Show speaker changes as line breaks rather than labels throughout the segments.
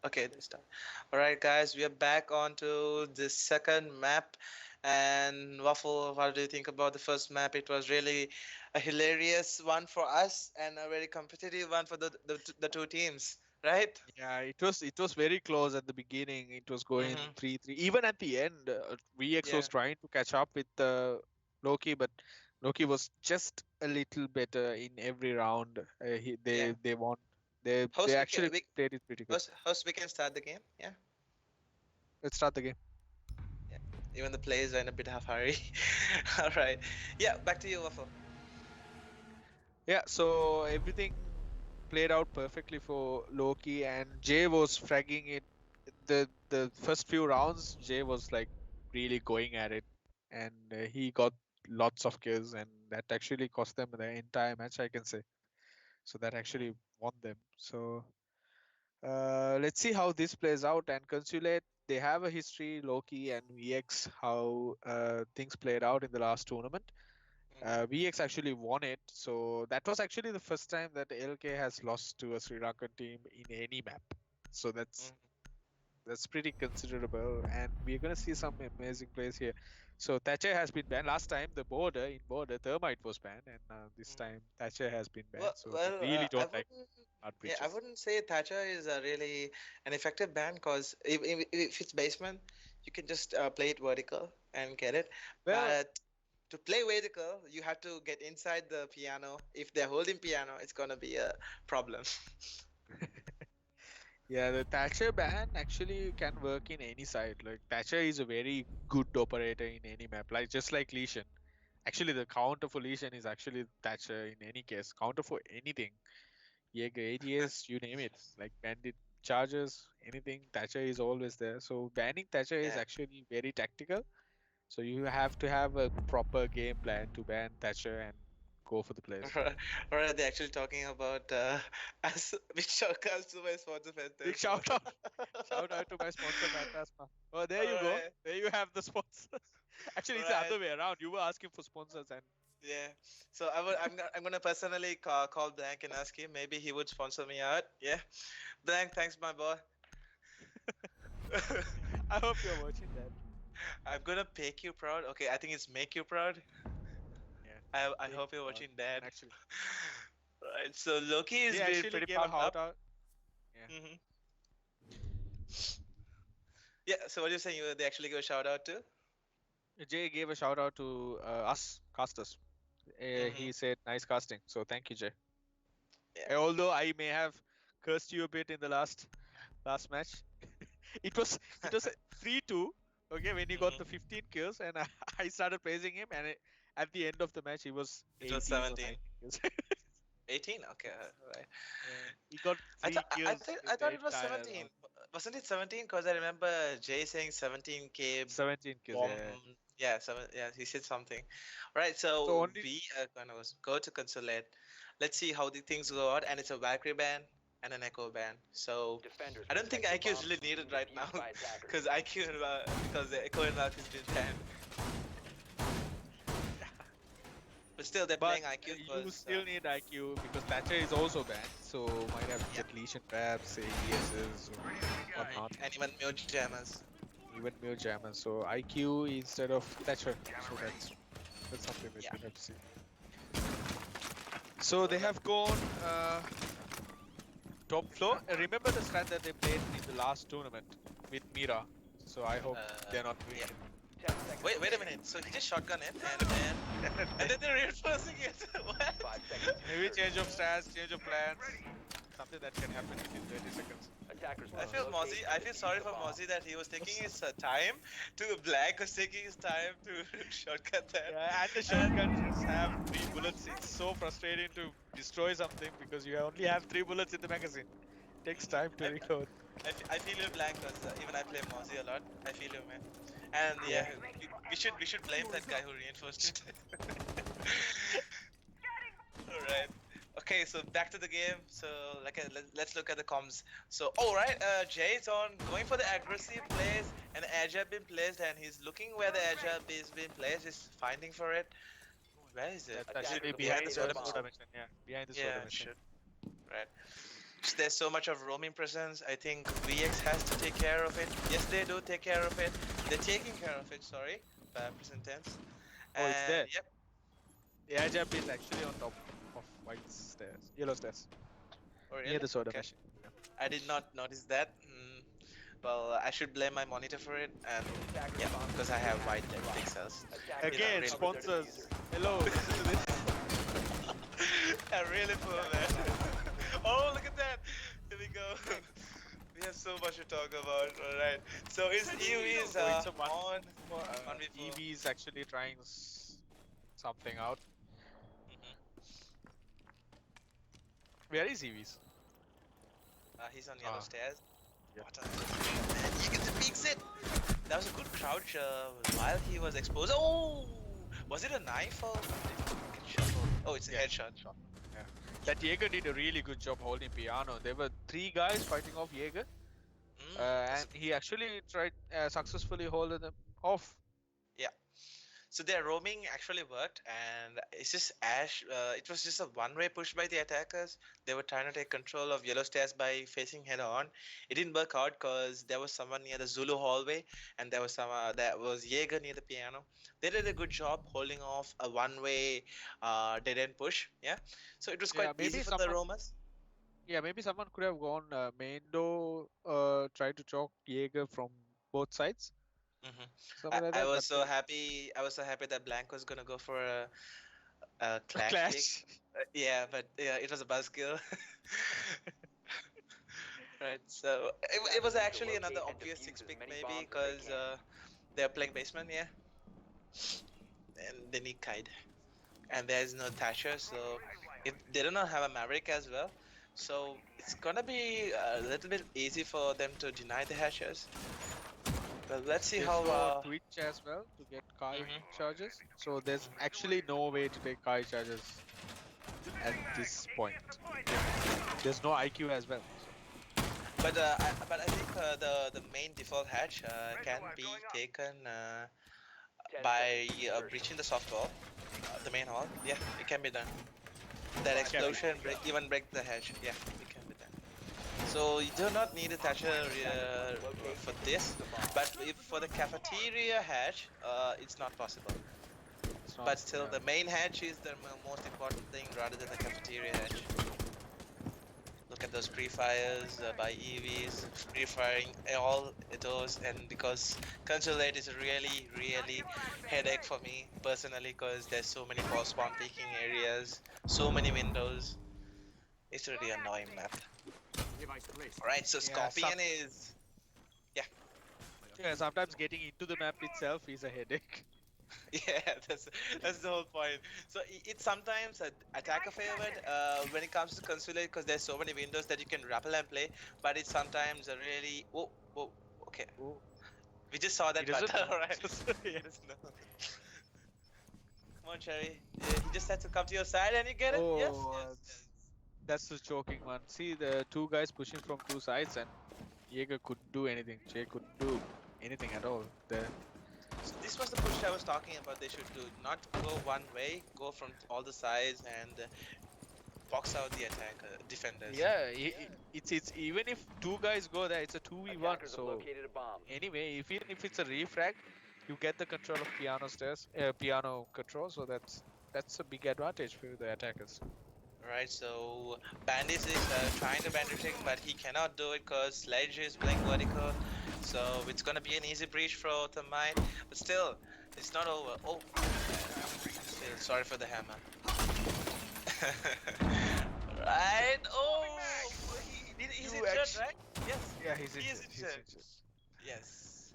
Okay, this time. All right, guys, we are back onto the second map. And Waffle, what do you think about the first map? It was really a hilarious one for us and a very competitive one for the two teams, right?
Yeah, it was very close at the beginning. It was going
Mm-hmm.
3-3. Even at the end, VX was
Yeah,
trying to catch up with Lowkey, but Lowkey was just a little better in every round. They
yeah.
they won. They
Host,
actually played it pretty good.
host, we can start the game. Yeah,
Let's start the game.
yeah. Even the players are in a bit of hurry. All right. Yeah, back to you, Waffle.
Yeah, so everything played out perfectly for Loki, and Jay was fragging it. The first few rounds, Jay was like really going at it, and he got lots of kills, and that actually cost them the entire match, I can say. So that actually won them. So let's see how this plays out. And Consulate, they have a history, Loki and VX, how things played out in the last tournament.
Mm-hmm.
VX actually won it, so that was actually the first time that LK has lost to a Sri Lankan team in any map. So that's pretty considerable, and we're gonna see some amazing plays here. So Thatcher has been banned last time. The border in border Thermite was banned, and this
Mm-hmm.
time Thatcher has been
Well,
banned. So they
well,
really
I
don't like
wouldn't.
hard
Yeah, I
breaches.
wouldn't say Thatcher is a really an effective ban because if it's basement, you can just play it vertical and get it.
Well,
But to play vertical, you have to get inside the piano. If they're holding piano, it's gonna be a problem.
yeah, the Thatcher ban actually can work in any side. Like Thatcher is a very good operator in any map, like just like Lesion. Actually, the counter for Lesion is actually Thatcher in any case. Counter for anything. Jaeger, ADS, you name it. Like Bandit charges, anything. Thatcher is always there. So banning Thatcher is
Yeah.
actually very tactical. So you have to have a proper game plan to ban Thatcher and go for the plays.
Or are they actually talking about as which shortcuts to my sponsor
Big
Phantasma?
shout out. Shout out to my sponsor Phantasma. Oh, there you go.
Alright,
There you have the sponsors. Actually, it's the
right.
other way around. You were asking for sponsors and
Yeah. So I'm gonna personally call Blank and ask him. Maybe he would sponsor me out. Yeah. Blank, thanks, my boy.
I hope you're watching that.
I'm gonna make you proud. Okay, I think it's make you proud.
Yeah.
I
Make
hope you're
proud.
watching
And
that.
actually,
Right. So Loki has
Jay
been
actually
pretty
gave a
pumped
shout
up.
out. Yeah.
hmm Yeah. So what you're saying? They actually give a shout out to?
Jay gave a shout out to us casters.
hmm
He said nice casting. So thank you, Jay.
Yeah.
Although I may have cursed you a bit in the last match, it was a 3-2. Okay, when he got the
hmm
15 kills, and I started praising him, and at the end of the match, he was
It was
18 or
17.
19 kills.
18. Okay. Right.
Yeah, he got three kills
I
in
thought
the
it was
entire
17.
round.
Wasn't it 17? Because I remember Jay saying 17K
17 kills.
bomb.
Yeah.
Yeah, seven. Yeah, he said something. Right.
So
So
only
we are gonna go to consulate. Let's see how the things go out. And it's a Valkyrie ban and an Echo ban. So
Defenders
I don't think
protect the
IQ is
bomb
really needed
being
right now
defused by attackers.
because IQ and because the Echo and Valkyrie has been banned. But still, they're
But
playing IQ
you
because
still need IQ because Thatcher is also banned, so might have to
yeah,
get lesion traps, ADSs, or whatnot,
and even Mute Jammers.
even Mule Jammer. So IQ instead of Thatcher. So that's something that
Yeah.
we have to see. So they have gone top floor. Remember the strat that they played in the last tournament with Mira. So I hope they're not doing
Yeah.
it.
10 seconds
Wait a
remaining.
minute. So he just shotgun it and then they're reinforcing it. What?
5 seconds.
Maybe change of stats, change of plans. Something that can happen within 30 seconds.
Attackers
I
must
feel
locate
Mozzie.
and
I feel
defuse
sorry
the
for
bomb.
Mozzie that he was taking his time to Black was taking his time to shotgun that.
Yeah, and the shotguns have 3 bullets. It's so frustrating to destroy something because you only have 3 bullets in the magazine. Takes time to
I,
reload.
I feel you, Black, because even I play Mozzie a lot. I feel you, man. And
Yeah.
yeah, we should blame that guy who reinforced it. Alright. Okay, so back to the game. So let's look at the comms. So alright, Jay's on going for the aggressive plays, and edge have been placed, and he's looking where the edge is being placed. He's finding for it. Where is it?
That's
Attackers
actually
have
behind the
located the
soda
bomb.
machine. Yeah, behind the soda
Yeah,
machine.
should. Right. there's so much of roaming presence. I think VX has to take care of it. Yes, they do take care of it. They're taking care of it. Sorry, present tense.
Oh, it's
And
there.
yep.
The air jump is actually on top of white stairs, yellow stairs,
Oh
near
really?
the soda
Okay.
machine. Yeah.
I did not notice that. Well, I should blame my monitor for it, and yeah, because I have white pixels. You know,
Again,
really.
sponsors. Hello, listen to this.
I really pull that. Oh, look at that! Here we go. We have so much to talk about. All right. So his EV is
So it's a
on
uh,
1v4.
EV is actually trying something out. Where is EVs?
He's on yellow
Ah,
stairs.
yeah.
What a man! You get to peeks it. That was a good crouch while he was exposed. Oh, was it a knife or did he get shot? Oh, it's a
Yeah.
headshot.
Yeah. That Jaeger did a really good job holding piano. There were 3 guys fighting off Jaeger,
That's
and he actually tried successfully holding them off.
yeah. So their roaming actually worked, and it's just Ash. It was just a one-way push by the attackers. They were trying to take control of yellow stairs by facing head-on. It didn't work out because there was someone near the Zulu hallway, and there was some that was Jaeger near the piano. They did a good job holding off a one-way dead-end push. Yeah, so it was quite
Yeah,
easy
maybe
for the
someone.
roamers.
Yeah, maybe someone could have gone main door, try to choke Jaeger from both sides,
hmm
something like
I
that.
was
But
so happy. I was so happy that Blank was gonna go for a clash pick.
clash.
Yeah, but yeah, it was a buzzkill. Right, so it was actually another obvious six pick maybe because they're playing basement, yeah, and they need Kite, and there's no Thatcher, so they do not have a Maverick as well, so it's gonna be a little bit easy for them to deny the hatches. But let's see
There's
how.
no Twitch as well to get Kai
Mhm.
charges, so there's actually no way to take Kai charges at this point. There's no IQ as well.
But I think the main default hatch can be taken by breaching the soft wall, the main hall. Yeah, it can be done. That explosion even break the hatch. Yeah, it can be done. So you do not need a Thatcher for this, but if for the cafeteria hatch, it's not possible.
It's not,
But still, the main hatch is the most important thing rather than the cafeteria hatch. Look at those pre-fires by EVs, pre-firing all those, and because Consulate is a really, really headache for me personally, because there's so many false spawn peeking areas, so many windows. It's a really annoying map. Alright, so
yeah,
Scorpion is... Yeah,
yeah, sometimes getting into the map itself is a headache.
yeah, that's the whole point. So it's sometimes an attacker favored when it comes to Consulate, because there's so many windows that you can rappel and play, but it's sometimes a really... Oh, oh, okay.
Oh,
We just saw that
he doesn't
button,
know.
alright.
Yeah.
No. Come on, Cherry. Yeah, he just had to come to your side and you get it? Yes,
Oh,
yes, yes.
that's the choking one. See the 2 guys pushing from 2 sides, and Jaeger couldn't do anything. Jay couldn't do anything at all there.
So this was the push I was talking about. They should do not go one way, go from all the sides and box out the attacker defenders.
Yeah, it's even if 2 guys go there, it's a 2v1. So anyway, even if it's a refrag, you get the control of piano stairs, piano control. So that's a big advantage for the attackers.
Right, so Bandit is trying to bandaging, but he cannot do it because Sledge is playing vertical. So it's gonna be an easy breach for Thermite, but still, it's not over. Oh, still, sorry for the hammer. Right, oh, he's injured, right? Yes,
Yeah, he's
he is
injured. He's
injured.
injured.
Yes.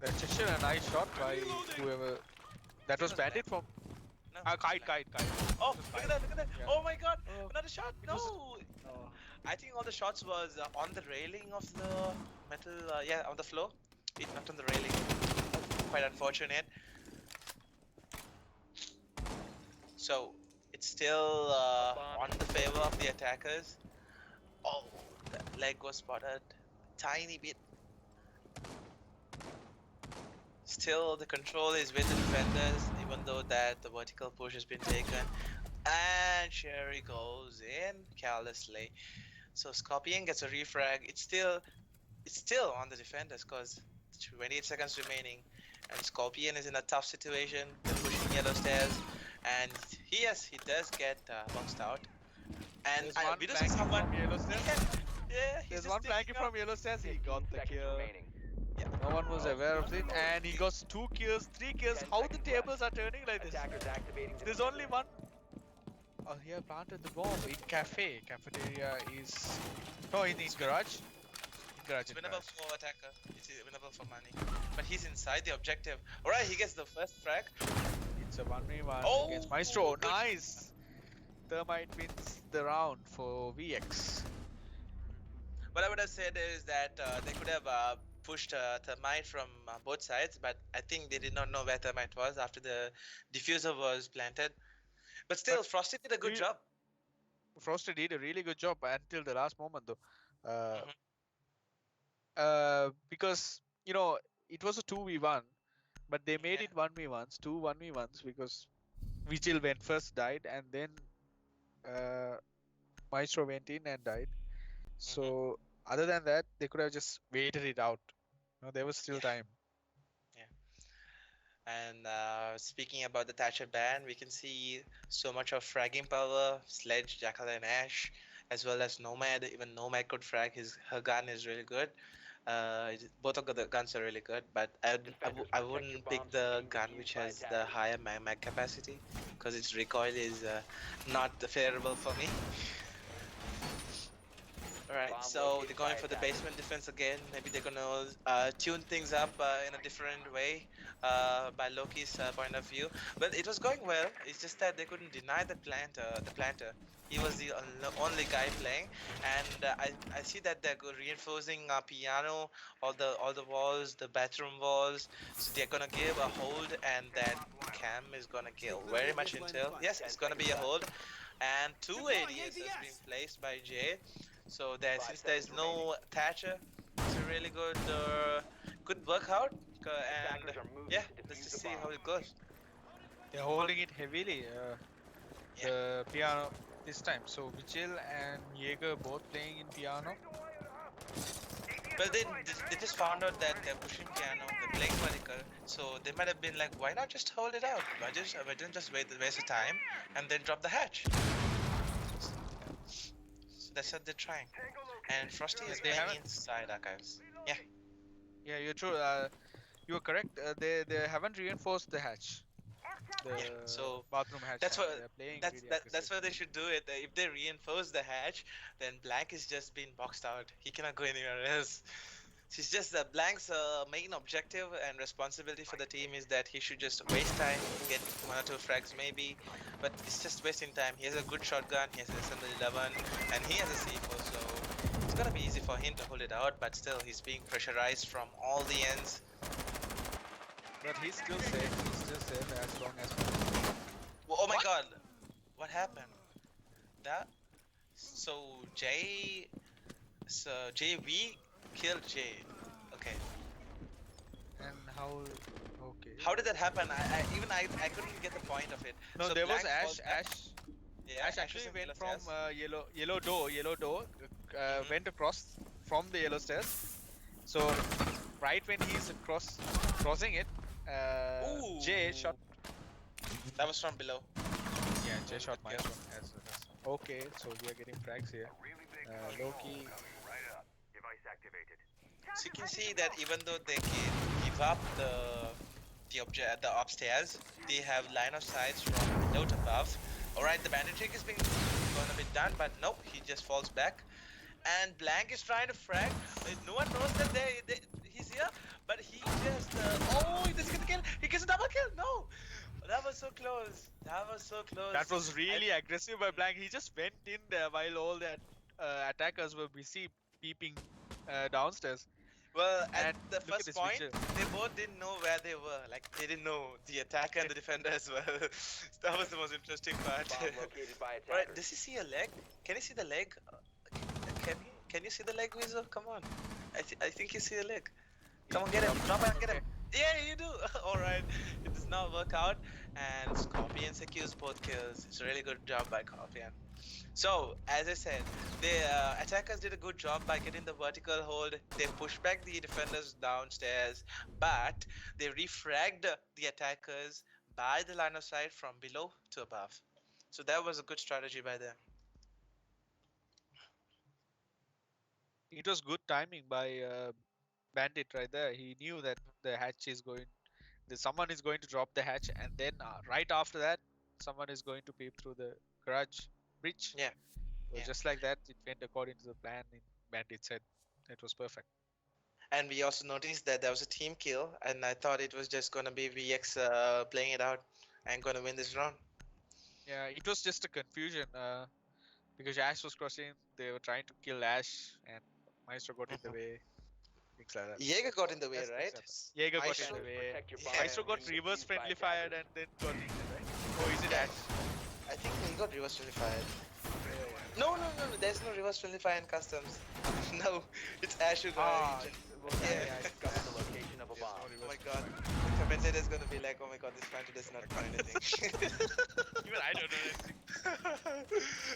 That's just a nice shot by whoever. That was
was
bandit from
No.
Kite.
Oh, look at that, look at that.
Yeah.
Oh my god,
Oh,
another shot.
it
No.
was-
I think all the shots was on the railing of the metal, yeah, on the floor. Not on the railing. Quite unfortunate. So, it's still on the favor of the attackers. Oh, that leg was spotted. Tiny bit. Still, the control is with the defenders, even though that the vertical push has been taken. And Sherry goes in carelessly. So Scorpion gets a refrag. It's still on the defenders because 28 seconds remaining, and Scorpion is in a tough situation. They're pushing yellow stairs, and he does get boxed out. And
There's one
we do see
flanking
someone.
from yellow stairs.
Yeah, yeah, he's
There's
just
one
sneaking
flanking
out.
from yellow stairs. He
15
got the
seconds
kill.
remaining.
Yeah.
No one was aware of it, and he
He-
got 2 kills, 3 kills.
10
How the
seconds
tables
left.
are turning like this?
Attackers activating the
There's only
defender.
one. Oh, he had planted the bomb in cafe. Cafeteria is. No, in garage. In garage.
It's
In
winnable
garage.
for attacker. It's winnable for money. But he's inside the objective. Alright, he gets the first frag.
It's a 1v1
Oh,
against Maestro.
good.
Nice. Thermite wins the round for VX.
What I would have said is that they could have pushed Thermite from both sides, but I think they did not know where Thermite was after the diffuser was planted. But still,
But
Frosty did a good
we-
job.
Frosted did a really good job until the last moment, though.
Mhm.
Because you know it was a 2v1, but they made
Yeah.
it 1v1s, two 1v1s because Vigil went first, died, and then Maestro went in and died. So other than that, they could have just waited it out. No, there was still
Yeah.
time.
And speaking about the Thatcher ban, we can see so much of fragging power, Sledge, Jackal, and Ash, as well as Nomad. Even Nomad could frag. Her gun is really good. Both of the guns are really good, but I wouldn't pick the gun which has the higher mag capacity because its recoil is not favorable for me. Alright, so they're going for the basement defense again. Maybe they're gonna tune things up in a different way by Loki's point of view. But it was going well. It's just that they couldn't deny the planter. The planter. He was the only guy playing, and I see that they're reinforcing piano, all the walls, the bathroom walls. So they're gonna give a hold, and that cam is gonna kill very much intel. Yes, it's gonna be a hold, and two ADS has been placed by Jay. So there, since there's no Thatcher, it's a really good workout. And yeah, let's just see how it goes.
They're holding it heavily.
Yeah.
The piano this time. So Vigil and Jaeger both playing in piano.
But they just found out that they're pushing piano, they're playing vertical, so they might have been like, why not just hold it out? Why don't just waste the time and then drop the hatch? So that's what they're trying. And Frosty is
They
playing
haven't-
inside archives. Yeah.
Yeah, you're true. You are correct. They haven't reinforced the hatch. The
Yeah, so
bathroom hatch.
that's
and
what-
they're playing
That's
really
that's
aggressive.
where they should do it. If they reinforce the hatch, then Blank is just being boxed out. He cannot go anywhere else. It's just that Blank's main objective and responsibility for the team is that he should just waste time, get 1 or 2 frags maybe, but it's just wasting time. He has a good shotgun, he has an SML11, and he has a C4, so it's gonna be easy for him to hold it out, but still he's being pressurized from all the ends.
But he's still safe. He's still safe as long as possible.
Oh my
What?
god, what happened? That so we killed Jay. Okay.
And how? Okay.
How did that happen? I couldn't get the point of it.
No,
So
there was
Blank
Ash.
falls back.
Ash.
Yeah,
Ash
was
actually
in
went
yellow
from
stairs.
yellow door.
Mhm.
Went across from the yellow stairs. So right when he's crossing it, Jay shot.
That was from below.
Yeah, Jay shot
Yeah.
Maestro. Okay, so we are getting frags here. Lowkey.
So you can see that even though they can give up the upstairs, they have line of sights from below to above. Alright, the bandit trick is being gonna be done, but nope, he just falls back. And Blank is trying to frag. No one knows that he's here, but he just he doesn't get the kill. He gets a double kill. No, that was so close. That was so close.
That was really aggressive by Blank. He just went in there while all the attackers were busy peeping downstairs.
Well, at
And
the
look at
first
this
point,
picture.
they both didn't know where they were. Like, they didn't know the attacker and the defender as well. That was the most interesting part.
Bomb located by
Alright,
attackers.
does he see a leg? Can he see the leg? Can you see the leg, Weasel? Come on. I think you see a leg. Come on, get him. Drop and get him. Yeah, you do. All right, it does not work out, and Scorpion secures both kills. It's a really good job by Scorpion. So, as I said, the attackers did a good job by getting the vertical hold. They pushed back the defenders downstairs, but they refragged the attackers by the line of sight from below to above. So that was a good strategy by them.
It was good timing by Bandit right there. He knew that the hatch is going, someone is going to drop the hatch, and then right after that, someone is going to peep through the garage bridge.
Yeah,
So
yeah.
just like that, it went according to the plan in Bandit's head. It was perfect.
And we also noticed that there was a team kill, and I thought it was just gonna be VX playing it out and gonna win this round.
Yeah, it was just a confusion because Ash was crossing. They were trying to kill Ash, and Maestro got in the
Mhm.
way. Things like that.
Jaeger got in the way,
Things
right?
happen. Jaeger got in
Maestro,
the way.
yeah.
Maestro got reverse friendly fired and then got injured, right? Oh, is it
Yeah,
Ash?
I think he got reverse 25.
Yeah, yeah.
No, no, no, no, there's no reverse 25 in customs. No, it's Ash who got
Ah,
injured.
yeah,
Yeah.
yeah. It's Ash. There's no
Oh my
reverse
god.
friendly fire.
The commentator's gonna be like, oh my god, this fighter does not know anything.
Even I don't know anything.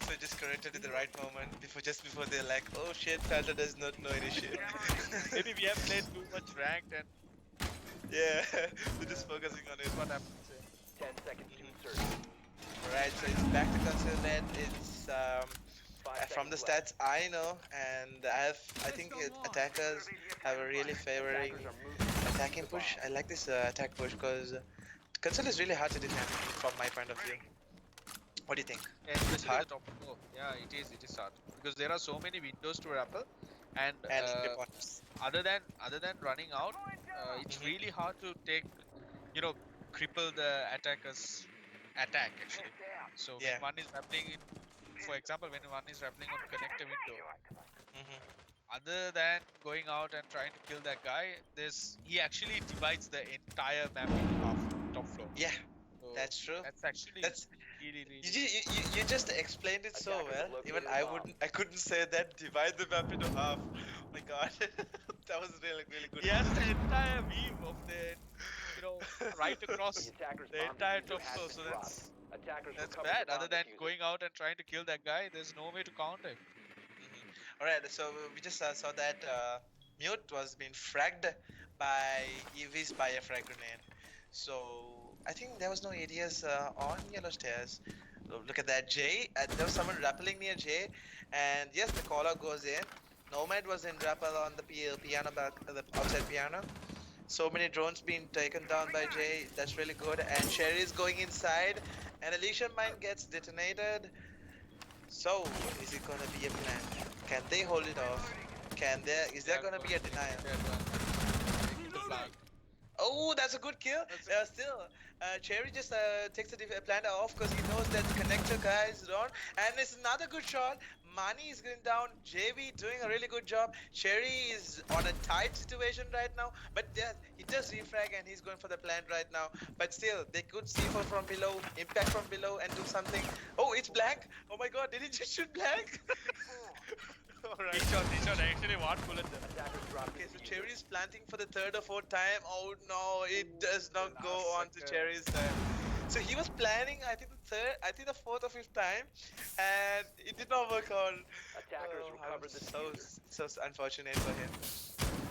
So just corrected at the right moment before just before they're like, oh shit, Falter does not know any shit.
Maybe we have played too much ranked and
Yeah, they're just focusing on it.
what happens.
Alright, so it's back to console net. It's from the stats I know, and I think attackers have a really favoring attacking push. I like this attack push because console is really hard to defend from my point of view. What do you think?
Yeah,
It's
especially
hard
the top floor. Yeah, it is hard because there are so many windows to rappel, and
and reports.
other than running out, it's
Mhm.
really hard to take, you know, cripple the attacker's attack actually. So when
Yeah.
one is rappelling in, for example, when one is rappelling on connector window,
Hmm.
other than going out and trying to kill that guy, there's he actually divides the entire map into half, top floor.
Yeah,
So
that's true.
that's actually
That's
really
you,
really.
you just explained it so well. Even I couldn't say that. Divide the map into half. Oh my god, that was really good.
He has the entire weave of the, you know, right across the entire top floor. So that's bad. Other than going out and trying to kill that guy, there's no way to counter him.
All right, so we just saw that mute was being fragged by EVs by a frag grenade. So I think there was no ADS on yellow stairs. Look at that, Jay. There was someone rappelling near Jay, and yes, the caller goes in. Nomad was in rappel on the piano back, the outside piano. So many drones being taken down by Jay. That's really good. And Sherry is going inside, and Elysian Mine gets detonated. So, is it gonna be a plan? Can they hold it off? Can there? Is
They
there
are
gonna
going.
be a denial?
They are going. The flag.
Oh, that's a good kill.
That's a,
Still, Cherry just takes the planter off because he knows that the connector guy is down. And it's another good shot. Mani is going down. JV doing a really good job. Cherry is on a tight situation right now. But yeah, he does refrag and he's going for the plant right now. But still, they could see from below, impact from below and do something. Oh, it's blank. Oh my god, did he just shoot blank? Alright.
he shot actually one bullet there.
Okay, so Cherry is planting for the third or fourth time. Oh no, it does
The
not go
last
on to
second.
Cherry's time. So he was planning, I think the fourth or fifth time, and it did not work out. So unfortunate for him.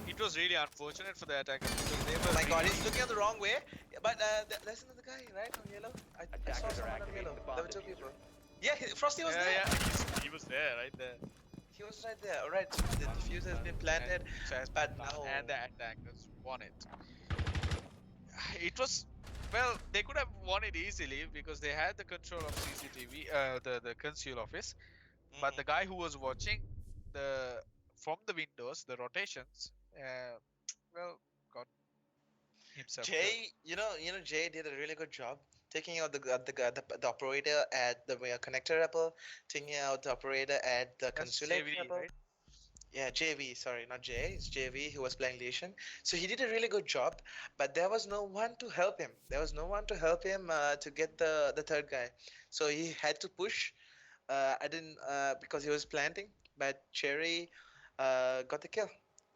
It was really unfortunate for the attackers because they
Oh
were
my god,
really.
he's looking at the wrong way. But there's another guy, right, on yellow? I saw someone on yellow. There were two people. Yeah, Frosty was
Yeah,
there.
yeah, he was there, right there.
He was right there. Alright, the diffuser has been planted, but no.
And the attackers won it. It was, well, they could have won it easily because they had the control of CCTV, the conceal office. But the
Mhm.
guy who was watching the from the windows, the rotations, well, got himself killed.
Jay did a really good job taking out the operator at the connector rappel, taking out the operator at the
That's
consulate
JV,
rappel.
right?
Yeah, JV, sorry, not Jay, it's JV who was playing Lesion. So he did a really good job, but there was no one to help him. There was no one to help him to get the third guy. So he had to push. I didn't because he was planting, but Cherry got the kill.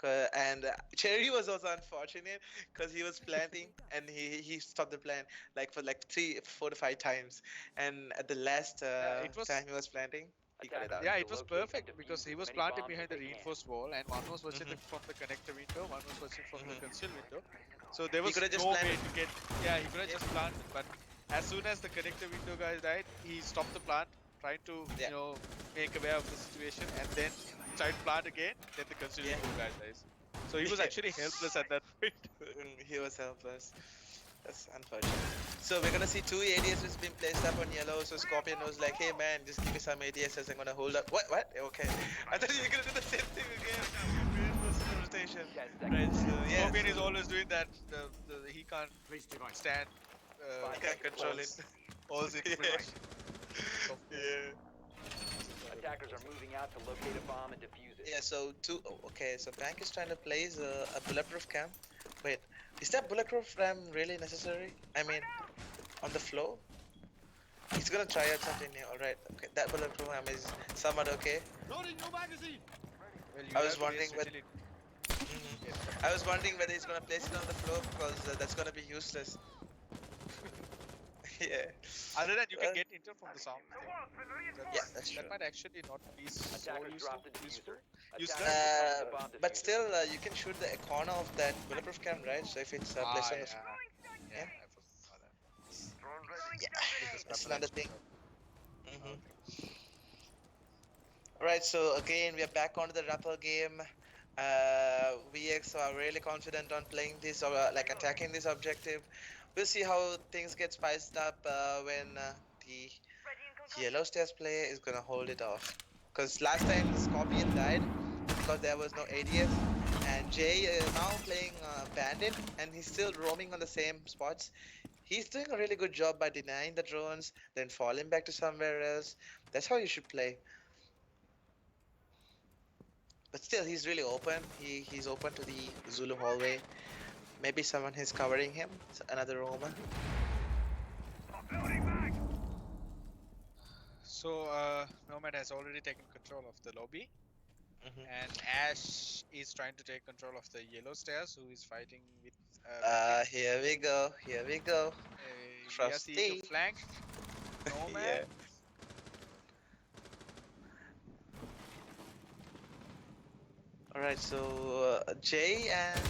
And Cherry was also unfortunate because he was planting and he stopped the plant like for like 3, 4 to 5 times, and at the last
it was
time he was planting, he got it
Attackers
out.
yeah,
need to
it was
locate and
perfect because
defuse
he
as
was
many
planted
bombs as
behind the
they can.
reinforced wall, and one was watching
Hmm.
from the connector window, one was watching from the
Hmm.
conceal window. So there
He could
was
have just
no way
planted.
to get. Yeah, he could have
Yeah,
just planted, but as soon as the connector window guy died, he stopped the plant, trying to
yeah,
make aware of the situation, and then tried to plant again. Then the conceal
yeah.
window guy dies. So he was actually helpless at that point.
He was helpless. That's unfortunate. So we're gonna see two ADSs being placed up on yellow. So Scorpion was like, "Hey man, just give me some ADSs. I'm gonna hold up." What? What? Okay. I thought you were gonna do the same thing again. Reinforce the rotation.
10 seconds
Right. So
remaining.
yeah.
Scorpion
So
is always doing that. He can't stand
you
5
can't
seconds
control
left.
it.
holes in pretty
Yeah.
much software.
Yeah.
Attackers are moving out to locate a bomb and defuse it.
Yeah. So two. Okay. So Bank is trying to place a bulletproof cam. Wait. Is that bulletproof cam really necessary? I mean, on the floor? He's gonna try out something new. Alright, okay. That bulletproof cam is somewhat okay.
Well, you
I
have
was
to be
wondering whether
especially
Mhm.
yes.
I was wondering whether he's gonna place it on the floor because that's gonna be useless. Yeah.
Other than you can
Well,
get intel from the sound thing.
yeah, that's
That
true.
might actually not be so
Attackers
useful.
dropped the diffuser.
Useless.
Attackers recovered the bomb
But
diffuser.
still, you can shoot the corner of that bulletproof cam, right? So if it's placed on the floor,
Yeah,
yeah,
I forgot about that.
yeah,
Because
that's
couple
another
extra
thing.
job.
Hmm.
Okay.
Right, so again, we are back onto the rappel game. VX are really confident on playing this or like attacking this objective. We'll see how things get spiced up when the yellow stairs player is gonna hold it off. Because last time the Scorpion died because there was no ADS, and Jay is now playing Bandit, and he's still roaming on the same spots. He's doing a really good job by denying the drones, then falling back to somewhere else. That's how you should play. But still, he's really open. He's open to the Zulu hallway. Maybe someone is covering him. Another roamer.
So Nomad has already taken control of the lobby,
Hmm.
and Ash is trying to take control of the yellow stairs, who is fighting with Victrix.
Here we go. Here we go.
We are seeing a
Frosty.
flank. Nomad.
Yeah. All right. So Jay and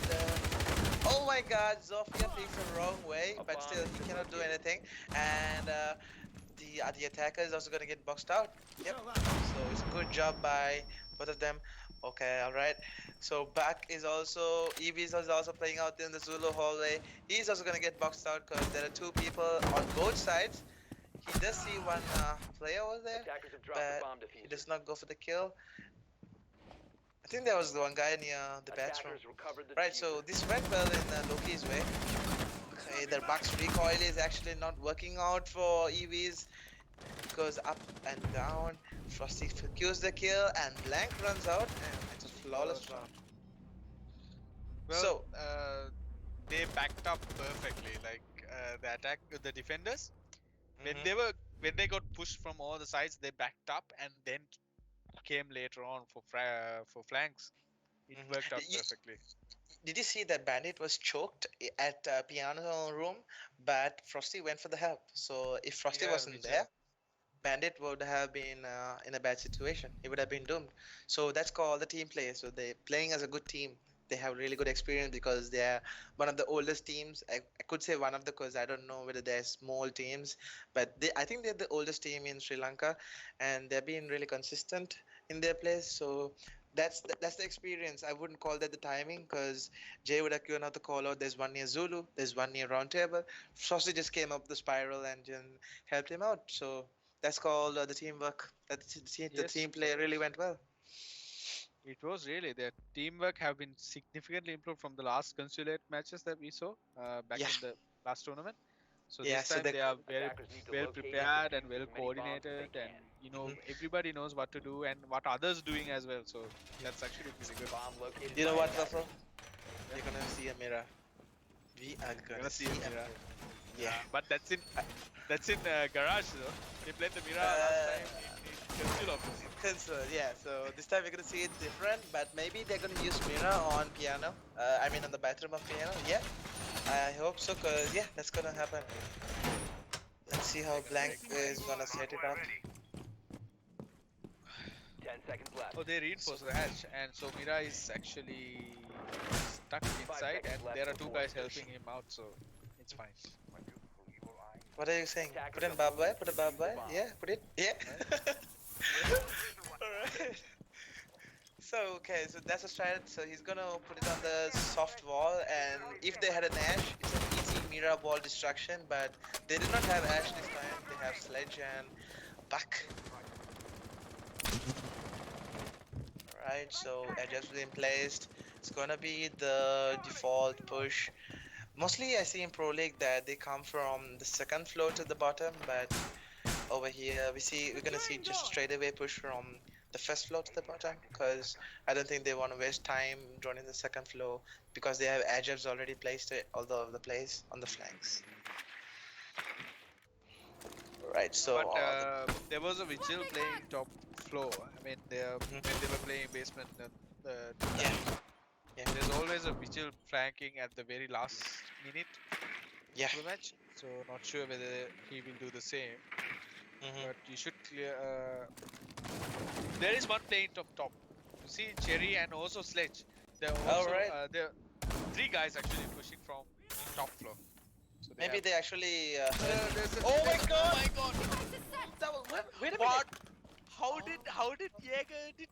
oh my God, Zofia plays the wrong way,
A
but
bomb
still
has
he
been
cannot do
located.
anything. And the attacker is also gonna get boxed out. Yep. So it's a good job by both of them. Okay, all right. So back is also Evis is also playing out in the Zulu hallway. He's also gonna get boxed out because there are two people on both sides. He does see one player over there,
Attackers have dropped the
but
bomb
he
diffuser.
does not go for the kill. I think there was the one guy near the bathroom.
Attackers recovered the
Right.
diffuser.
So this went well in Loki's way. Okay, their Buck's recoil is actually not working out for EVs. It goes up and down. Frosty secures the kill, and Blank runs out, and it's a flawless
Flawless
round.
round. Well,
So,
they backed up perfectly. Like the defenders, when
mhm.
they were when they got pushed from all the sides, they backed up and then came later on for flanks. It
Mhm.
worked out perfectly.
Did you see that Bandit was choked at piano room, but Frosty went for the help. So if Frosty
Yeah,
wasn't
which
there, Bandit would have been in a bad situation. He would have been doomed. So that's called the team play. So they're playing as a good team. They have really good experience because they're one of the oldest teams. I could say one of the because I don't know whether they're small teams, but I think they're the oldest team in Sri Lanka, and they're being really consistent in their play. So that's the experience. I wouldn't call that the timing because Jay would have given out the call out. There's one near Zulu. There's one near Round Table. Saucy just came up the spiral and then helped him out. So that's called the teamwork. The
yes,
team play really went well.
it was really their teamwork have been significantly improved from the last consulate matches that we saw back
Yeah,
in the last tournament. So
yeah.
this
So
time
the
they are very
Attackers need to
well
locate and
prepared and
defuse
well
as many bombs as they
coordinated, and
can.
Mhm.
everybody knows what to do and what others doing as well. So that's actually pretty good.
Bomb located
You know
by
what,
attackers.
Waffle?
Yeah,
You're gonna see a mirror. We are
you're
gonna
gonna see
see
a
a
mirror.
yeah.
But that's in garage though. They played the mirror last
Uh,
time in Console office.
Console, yeah. So this time we're gonna see it different, but maybe they're gonna use Mira on piano. I mean on the bathroom of piano. Yeah, I hope so. Cause yeah, that's gonna happen. Let's see how Blank is gonna set it up.
10 seconds left.
Oh, they reinforced the hatch, and so Mira is actually stuck inside, and
seconds left
there are two
before
guys
insertion.
helping him out, so it's fine.
What are you saying?
Attackers
Put in
are
barbed wire.
moving
Put a
to
barbed
defuse the
wire.
bomb.
Yeah, put it. Yeah. Alright. So okay, so that's a strat. So he's gonna put it on the soft wall, and if they had an Ash, it's an easy Mira wall destruction. But they did not have Ash this time. They have Sledge and Buck. Alright, so edge has been placed. It's gonna be the default push. Mostly I see in Pro League that they come from the second floor to the bottom, but over here we're gonna see just a straight away push from the first floor to the bottom, because I don't think they want to waste time joining the second floor because they have edges already placed it all over the place on the flanks. Right, so
But there was a vigil playing top floor. I mean, when they were playing basement, two
yeah,
times.
yeah,
There's always a vigil flanking at the very last minute
yeah.
of the match. So not sure whether he will do the same. But you should clear. There is one playing top. You see Cherry and also Sledge. There are also
Alright.
there are three guys actually pushing from top floor. So they
Maybe
have,
they actually.
there's a-
Oh my
there's-
god!
Oh my god!
That was, wait a
What?
minute!
How did Jaeger did?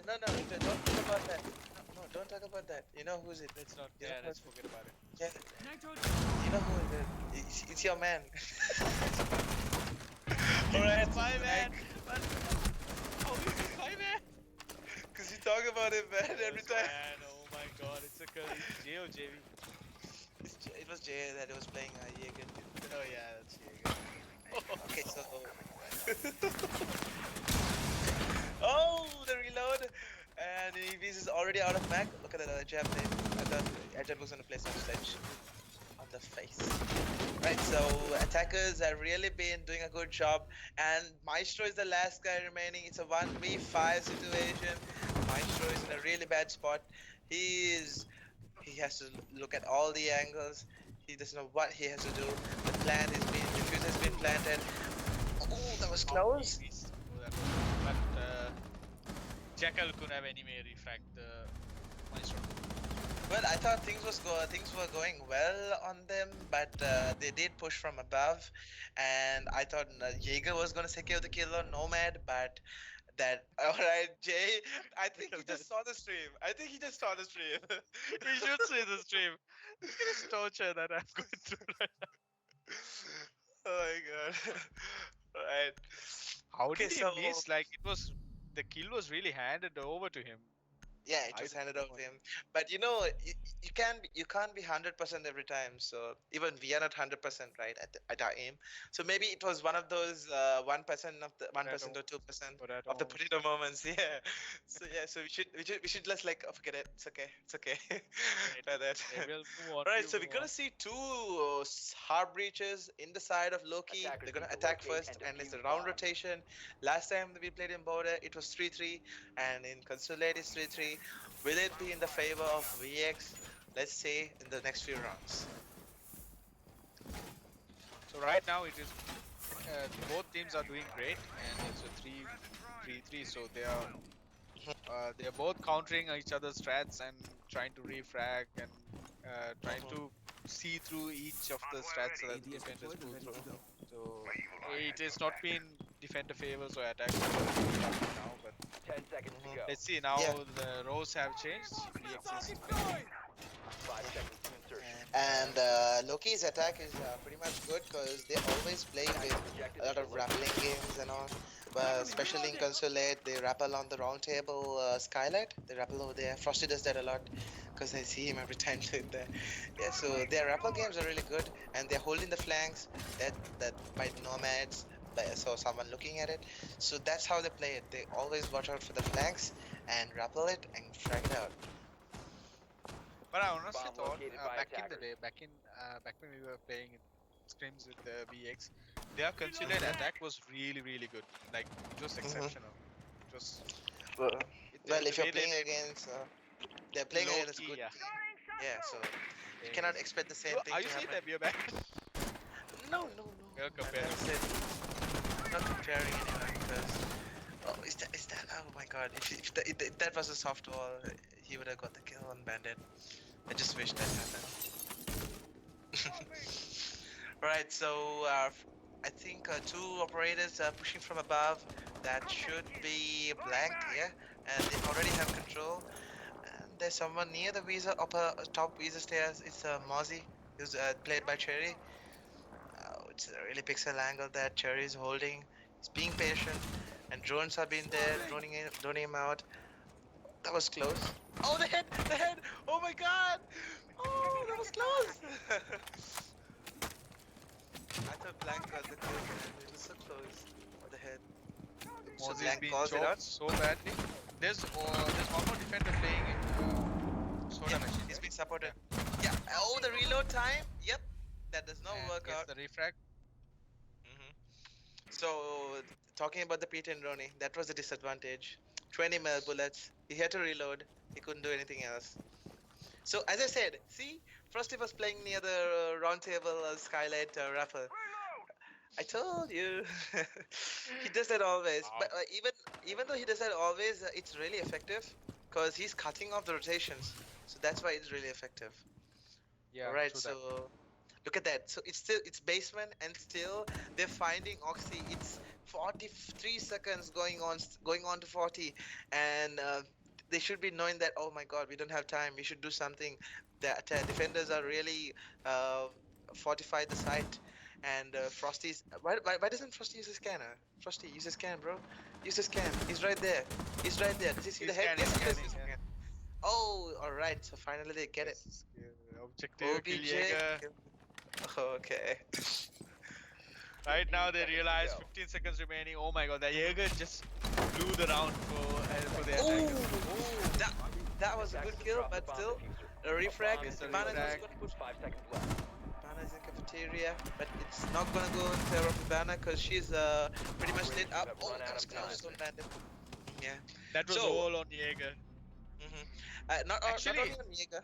No, don't talk about that. No, don't talk about that. You know who's it?
Let's not.
You
Yeah,
know
let's
who-
forget about it.
Yeah. You know who it is? It's your man. Alright,
It's my man. But how is it my man?
Cause you talk about it, man, every
Yes,
time.
Man, oh my god, it's a curry. J or JV?
It was Jay that was playing Jaeger.
Oh yeah, that's Jaeger.
Okay, so. Oh, the reload! And EVs is already out of mag. Look at that jab name. I thought Ajab was gonna play some sledge on the face. Right, so attackers have really been doing a good job, and Maestro is the last guy remaining. It's a 1v5 situation. Maestro is in a really bad spot. He has to look at all the angles. He doesn't know what he has to do. The plan is being defuse has been planted. Oh, that was close.
But Jackal couldn't have anyway refract the Maestro.
Well, I thought things were going well on them, but they did push from above, and I thought Jaeger was gonna secure the kill on Nomad, but that alright, Jay. I think he just saw the stream. I think he just saw the stream.
You should see the stream. Look at this torture that I'm going through right now.
Oh my god. Alright.
How
Okay,
did he
so
miss? Like the kill was really handed over to him.
yeah, it
I
was
don't
handed
know.
over to him. But you can't be 100% every time. So even we are not 100% right at our aim. So maybe it was one of those 1% of the 1% or 2%
But
of the potato moments. Yeah. So yeah. So we should just like, oh, forget it. It's okay. It's okay. Try that.
We'll move on.
Right,
we'll
so we're
move
gonna
on.
see two hard breaches in the side of Lowkey.
Attackers
They're gonna
need to
attack
locate
first,
and
and it's a
defuse
round
bomb.
rotation. Last time that we played in Border, it was 3-3, and in Consulate it's 3-3. Will it be in the favor of VX? Let's see in the next few rounds.
So right now it is both teams are doing great, and it's a 3-3. So they are both countering each other's strats and trying to refrag and trying to see through each of the strats so that the defenders pull through. So it has not been defender favors or attack favors now, but
10 seconds to go.
let's see now.
Yeah.
The roles have changed. VX is defending.
5 seconds to insertion.
And Loki's attack is pretty much good because they always play with a lot of rappelling games and all. But especially in Consulate, they rappel on the round table skylight. They rappel over there. Frosty does that a lot because I see him every time doing that. Yeah, so their rappel games are really good, and they're holding the flanks. That might nomads. But I saw someone looking at it. So that's how they play it. They always watch out for the flanks and rappel it and frag it out.
But I honestly
Bomb
thought
located by
back in the
attackers.
day, back when we were playing in scrims with the VX, their considered attack was really, really good. Like, it was exceptional. It was
Well,
the
if you're
way they
playing
played.
against, they're playing
Low
against a
key,
good
yeah.
team. Yeah, so you
Same.
cannot expect the same thing
Are you
to
seeing
happen.
that we are back?
No, no, no.
Well,
I
compared
never
to
said. I'm not comparing anyone because. Oh, is that? Oh my God! If that was a soft wall, he would have got the kill on Bandit. I just wish that happened. Right, so I think two operators are pushing from above. That should be blank, yeah, and they already have control. And there's someone near the visa upper top visa stairs. It's Mozzie, who's played by Cherry. It's a really pixel angle that Cherry is holding. He's being patient, and drones have been there, droning him out. That was close. Oh, the head, the head! Oh my God! Oh, that was close. I thought Blank got the kill, and it was so close on the head. So
Mozzie is
Blank
being
calls it out.
choked so badly. There's one more defender playing in Soda
Yeah,
Machine,
he's
right?
being supported. Yeah. Oh, the reload time. Yep. That does not
And
work
gets
out.
the refrag.
So talking about the Pete and Ronnie, that was a disadvantage. 20 mil bullets. He had to reload. He couldn't do anything else. So as I said, see, Frosty was playing near the round table skylight raffle. I told you. He does that always.
Wow.
But even though he does that always, it's really effective because he's cutting off the rotations. So that's why it's really effective.
Yeah,
All right.
true that.
So look at that. So it's basement and still they're finding Oxy. It's 43 seconds going on to 40, and they should be knowing that. Oh my God, we don't have time. We should do something. That defenders are really uh, fortified the site. And Frosty's why doesn't Frosty use a scanner? Frosty, use a scan, bro. Use a scan. He's right there. He's right there. Does he see the
He's
head?
scanning,
Yes, he does
scanning,
use a
yeah.
scan. Oh, all right. So finally they get it.
Yes. Objective kill
OBJ.
Jaeger.
Okay.
Right
15
now they
seconds to
realize
go.
15 seconds remaining. Oh my god, that Jaeger just blew the round for the
Oh,
attackers.
that was a good
Attackers have
kill,
dropped the
but
bomb
still
diffuser.
a refrag.
It's a
Ibana was
refrag.
gonna put
5 seconds left.
Ibana is in cafeteria, but it's not gonna go in favor of Ibana because she's pretty much lit up.
have
Oh,
run
that
out
was
of time.
close on Bandit. Yeah.
That was
So,
all on Jaeger.
not
Actually,
only on Jaeger,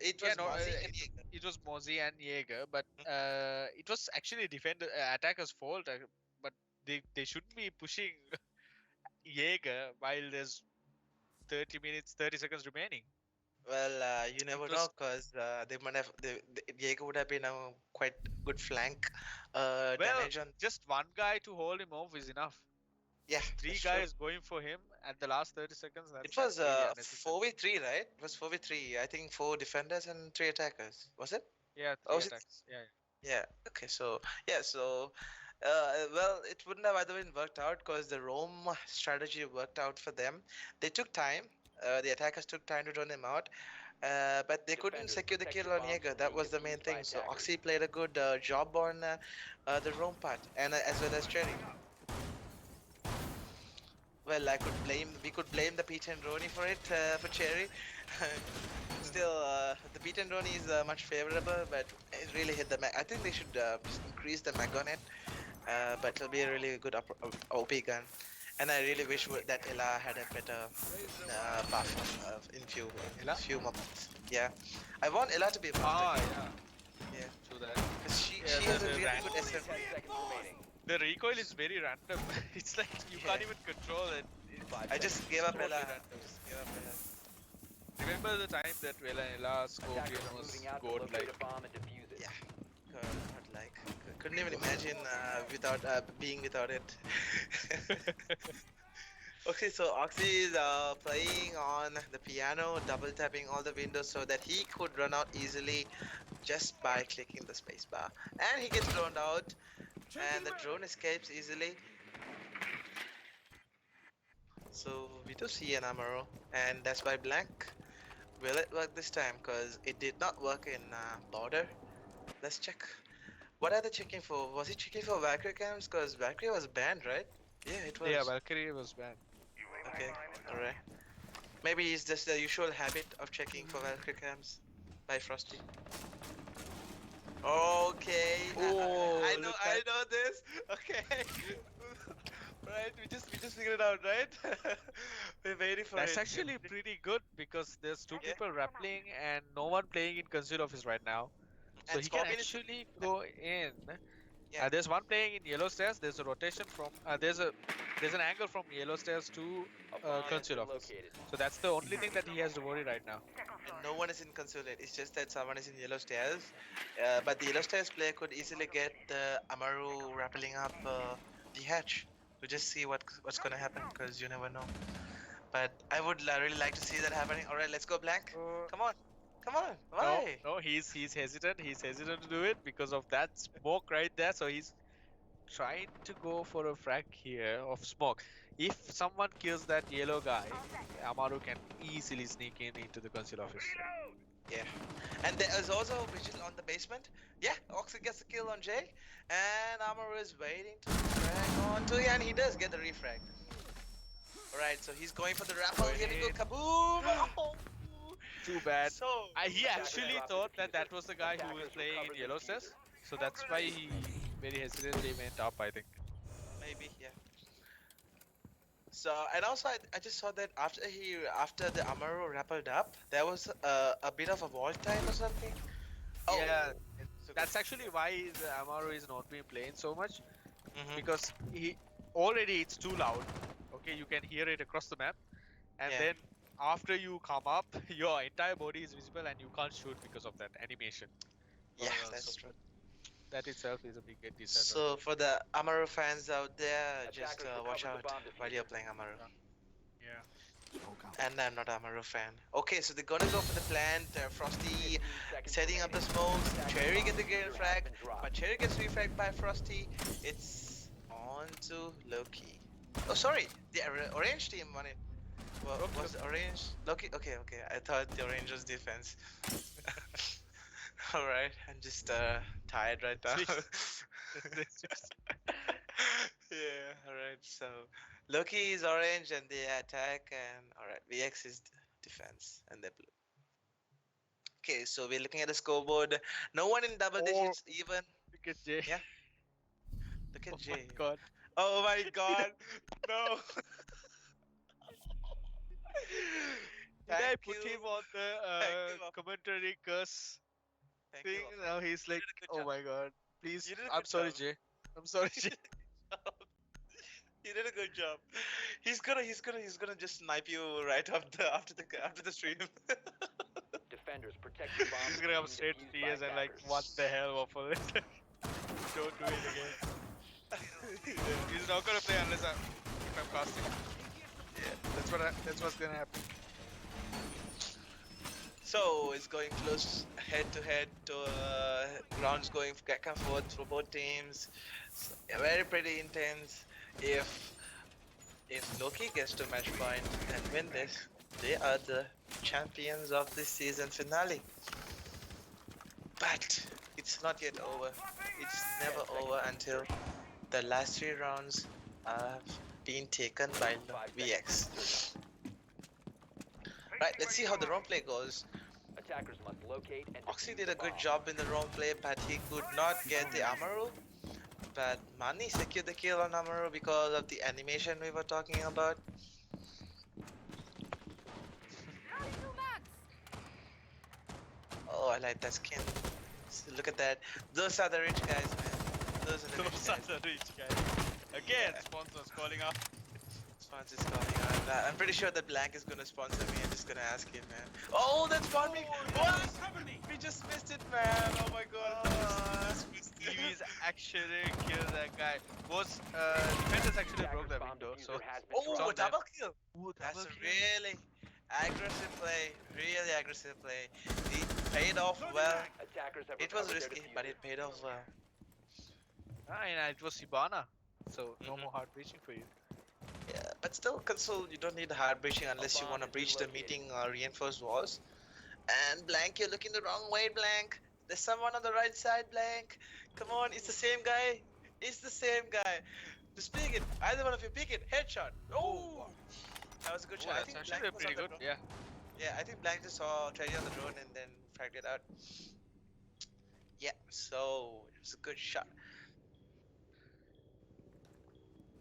it
yeah,
was
no,
Mozzie and Jaeger.
it was Mozzie and Jaeger, but it was actually defender attackers' fault. But they shouldn't be pushing Jaeger while there's 30 minutes, 30 seconds remaining.
Well, you
It
never know
was
because they might have Jaeger would have been a quite good flank
well,
damage on.
just one guy to hold him off is enough.
Yeah,
Three
that's true.
guys going for him at the last 30 seconds.
It
That's
was
really unnecessary.
4v3, right? It was 4v3. I think 4 defenders and 3 attackers. Was it?
Yeah,
Oh,
three
was it?
attacks. Yeah.
Yeah. Okay. So yeah. So well, it wouldn't have either been worked out because the roam strategy worked out for them. They took time. The attackers took time to run him out. But they couldn't
Defenders,
secure the
protect
kill
your
on
bombs
Jaeger.
from
That
being
was the main
defused by
thing. So
attackers.
Oxy played a good job on the roam part, and as well as Cherry. Well, we could blame the Peach and Roni for it, for Cherry. Still, the Peach and Roni is much favorable, but it really hit the mag. I think they should just increase the mag on it, but it'll be a really good OP gun. And I really wish that Ella had a better buff
Ella?
few moments. Yeah, I want Ella to be buffed.
Ah,
Again.
yeah.
Yeah,
True that.
because she
Yeah,
she has a
the
really
ran-
good
10
SM.
seconds remaining.
The recoil is very random. It's like you
Yeah.
can't even control it. It's
5
I
seconds.
just gave up
totally
Ella.
random.
Just gave up Ella.
Remember the time that Ella scope
Attackers
game
are
was
moving out to
good,
locate
like
a bomb and defuse it.
Yeah. God, like couldn't even imagine without being without it. Okay, so Oxy is playing on the piano, double tapping all the windows so that he could run out easily just by clicking the spacebar. And he gets droned out, and the drone escapes easily. So we do see an Amaro, and that's by blank. Will it work this time? Because it did not work in border. Let's check. What are they checking for? Was he checking for Valkyrie cams? Because Valkyrie was banned, right? Yeah, it was.
yeah, Valkyrie was bad.
Okay, alright. Maybe it's just the usual habit of checking for Valkyrie cams by Frosty. Okay,
Oh, look
I
at
know this. Okay, right. We just figured it out, right? We're waiting for
that's
it.
actually pretty good because there's two
Yeah,
people rappelling and no one playing in console office right now. So
and
he can
Scorpion is
actually go in.
yeah.
There's one playing in yellow stairs. There's a rotation from there's an angle from yellow stairs to
A bomb has
console
been
office.
located.
So that's the only thing that he has to worry right now.
And no one is in consulate. It's just that someone is in yellow stairs. But the yellow stairs player could easily get the Amaru rappelling up the hatch to just see what's gonna happen, because you never know. But I would really like to see that happening. All right, let's go blank.
Uh,
Come on, come on.
no,
Why?
no, he's hesitant. He's hesitant to do it because of that smoke right there. So he's trying to go for a frag here of smoke. If someone kills that yellow guy, Amaru can easily sneak in into the console office.
Yeah. And there is also Vigil on the basement. Yeah, Oxy gets a kill on Jay. And Amaru is waiting to frag on to, and he does get the refrag. Alright, so he's going for the rappel.
Going
Here we go,
in.
kaboom! Oh.
Too bad.
So,
He
Attackers
actually
dropped the
thought that
diffuser.
that was the guy who was
Attackers
playing
recovered
in
the
yellow
diffuser.
stairs. So that's why he very hesitantly went up, I think.
maybe, yeah. So, and also I just saw that after the Amaru rappelled up, there was a bit of a wall time or something. Oh,
Yeah,
so
that's actually why the Amaru is not being playing so much
mhm.
because he already it's too loud. Okay, you can hear it across the map, and
Yeah.
then after you come up, your entire body is visible and you can't shoot because of that animation.
Yeah,
So
that's true.
that itself is a big disadvantage.
So for the Amaru fans out there, just
Attackers
watch
recovered the
out
bomb
while
diffuser.
you're playing Amaru.
Yeah.
And I'm not Amaru fan. Okay, so they're gonna go for the plant. Frosty
15 seconds
setting up the
remaining.
smokes.
Attackers
Cherry
bomb
gets the
diffuser
green
has
frag,
been dropped.
but Cherry gets refragged by Frosty. It's on to Lowkey. Oh, sorry, the orange team won it. Well,
Lowkey,
was the orange Lowkey? Okay, okay. I thought the orange was defense. All right, I'm just tired right now. Yeah, alright, so Loki is orange and they attack, and alright, VX is defense and they're blue. Okay, so we're looking at the scoreboard. No one in double digits even.
Look at Jay.
Yeah. Look at
Oh my
Jay.
god.
Oh my god, no.
Did I
Thank
put
you.
him on the
Thank you.
commentary curse
Thank
thing?
you.
Now he's like,
did a good
oh
job.
my god. Please,
You did a
I'm
good
sorry,
job.
Jay. I'm sorry, Jay.
You did a good job. He's gonna just snipe you right after the stream.
Defenders protect the bomb.
He's gonna come
from
straight
being
to
defused by
TS and like,
attackers.
what the hell, Waffle? Don't do it again. He's not gonna play unless if I'm casting. Yeah, that's what's gonna happen.
So it's going close head to head to rounds going back and forth for both teams. So, yeah, very pretty intense. If Loki gets to match point and win this, they are the champions of this season finale. But it's not yet over. It's never over until the last 3 rounds have been taken by VX. Right, let's see how the role play goes.
Attackers must locate and
Oxy
defuse
did
the
a good
bomb.
job in the role play, but he could not get the Amaru. But Mani secured the kill on Amaru because of the animation we were talking about. Oh, I like that skin. So look at that. Those are the rich guys, man. Those are the rich
Those
guys.
are the rich guys. Again,
Yeah.
sponsors calling up.
Sponsor's calling on. I'm pretty sure that Blank is gonna sponsor me. I'm just gonna ask him, man. Oh, that's farming. What? We just missed it, man. Oh my god. We just missed it.
He's actually killed that guy. Was defenders actually broke that
Bomb
window, so
diffuser has been
Oh, a
dropped.
double kill.
Ooh,
That's
double
a
kill.
really aggressive play. Really aggressive play. It paid off well.
Attackers have
It was
recovered their
risky, but
diffuser.
it paid off well.
And it was Hibana, so no
Mhm.
more hard breaching for you.
Yeah, but still, console, you don't need the hard breaching unless you
bomb
want to
has been
breach the
located.
meeting reinforced walls. And Blank, you're looking the wrong way, Blank. There's someone on the right side, Blank. Come on, it's the same guy. It's the same guy. Just pick it. Either one of you pick it. Headshot. Oh, that was a good
Oh,
shot. I
that's
think
actually
Blank was
pretty
on the
good.
drone.
Yeah.
Yeah, I think Blank just saw Treasure on the drone and then fragged it out. Yeah, so it was a good shot.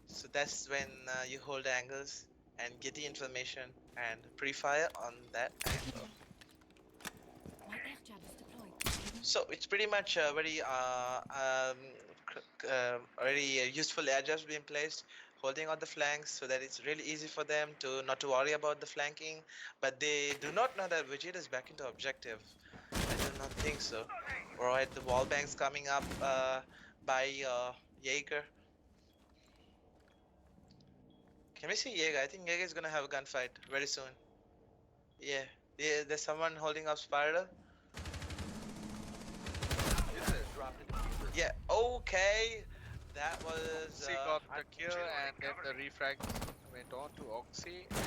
So that's when you hold angles and get the information and pre-fire on that angle.
My air jab is deployed.
So it's pretty much very very useful air jabs being placed, holding on the flanks so that it's really easy for them to not to worry about the flanking. But they do not know that Vegeta is back into objective. I do not think so. Alright, the wall banks coming up by Jaeger. Can we see Jaeger? I think Jaeger is gonna have a gunfight very soon. Yeah, yeah. There's someone holding up Spiral.
Drop the diffuser.
Yeah. Okay. That was.
Oxy got the kill and then the refrag went on to Oxy. And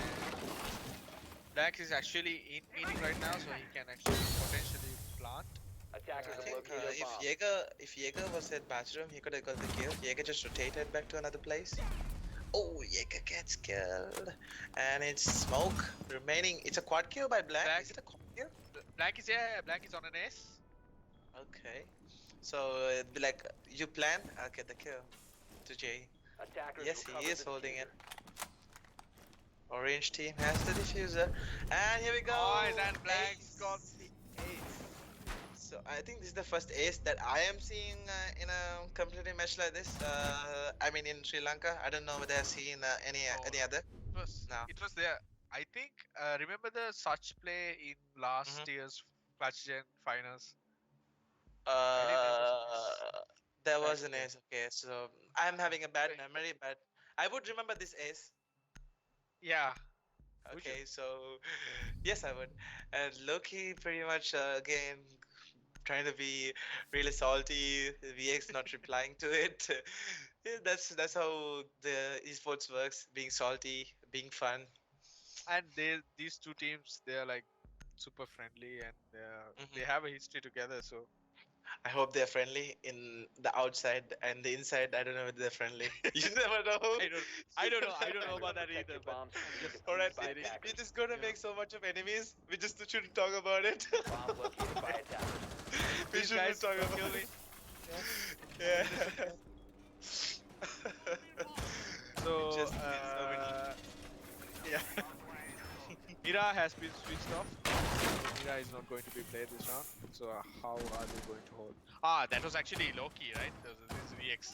Black is actually in meeting right now, so he can actually potentially plant.
Attackers
I
have
think
located a
if
bomb.
Jaeger was at bathroom, he could have got the kill. Jaeger just rotated back to another place. Oh, Jaeger gets killed, and it's smoke remaining. It's a quad kill by Black.
Black.
Is it a quad kill?
Black is Black is on an ace.
Okay. So it'd be like you plan, I'll get the kill to Jay.
Attackers
Yes, he
recovered
is
the
holding it.
diffuser.
Orange team has the diffuser, and here we go.
Nice, and Black's
Ace.
got the ace.
So I think this is the first ace that I am seeing in a competitive match like this. I mean in Sri Lanka. I don't know whether I've seen any other. No.
It was there. I think remember the such play in last year's Clutch Gen finals.
There was an
Actually.
ace. Okay, so I'm having a bad
Okay.
memory, but I would remember this ace.
Yeah. Would you?
Okay, so yes, I would. And Lowkey pretty much again trying to be really salty. VX not replying to it. Yeah, that's how the esports works. Being salty, being fun.
And these two teams, they're like super friendly and they
Mhm.
have a history together. So
I hope they're friendly in the outside and the inside. I don't know if they're friendly. You never know.
I don't know. I don't know about that
Protect
either.
your
But
bombs from being
just
defused
Alright,
by
we're
attackers.
just gonna
Yeah.
make so much of enemies. We just shouldn't talk about it.
Bomb located by attackers.
We
these
shouldn't
guys
talk
will
about
kill me.
it. Yeah.
So
Just kill so many.
yeah, Mira has been switched off. Mira is not going to be played this round. So how are they going to hold? Ah, that was actually Lowkey, right? This is VX.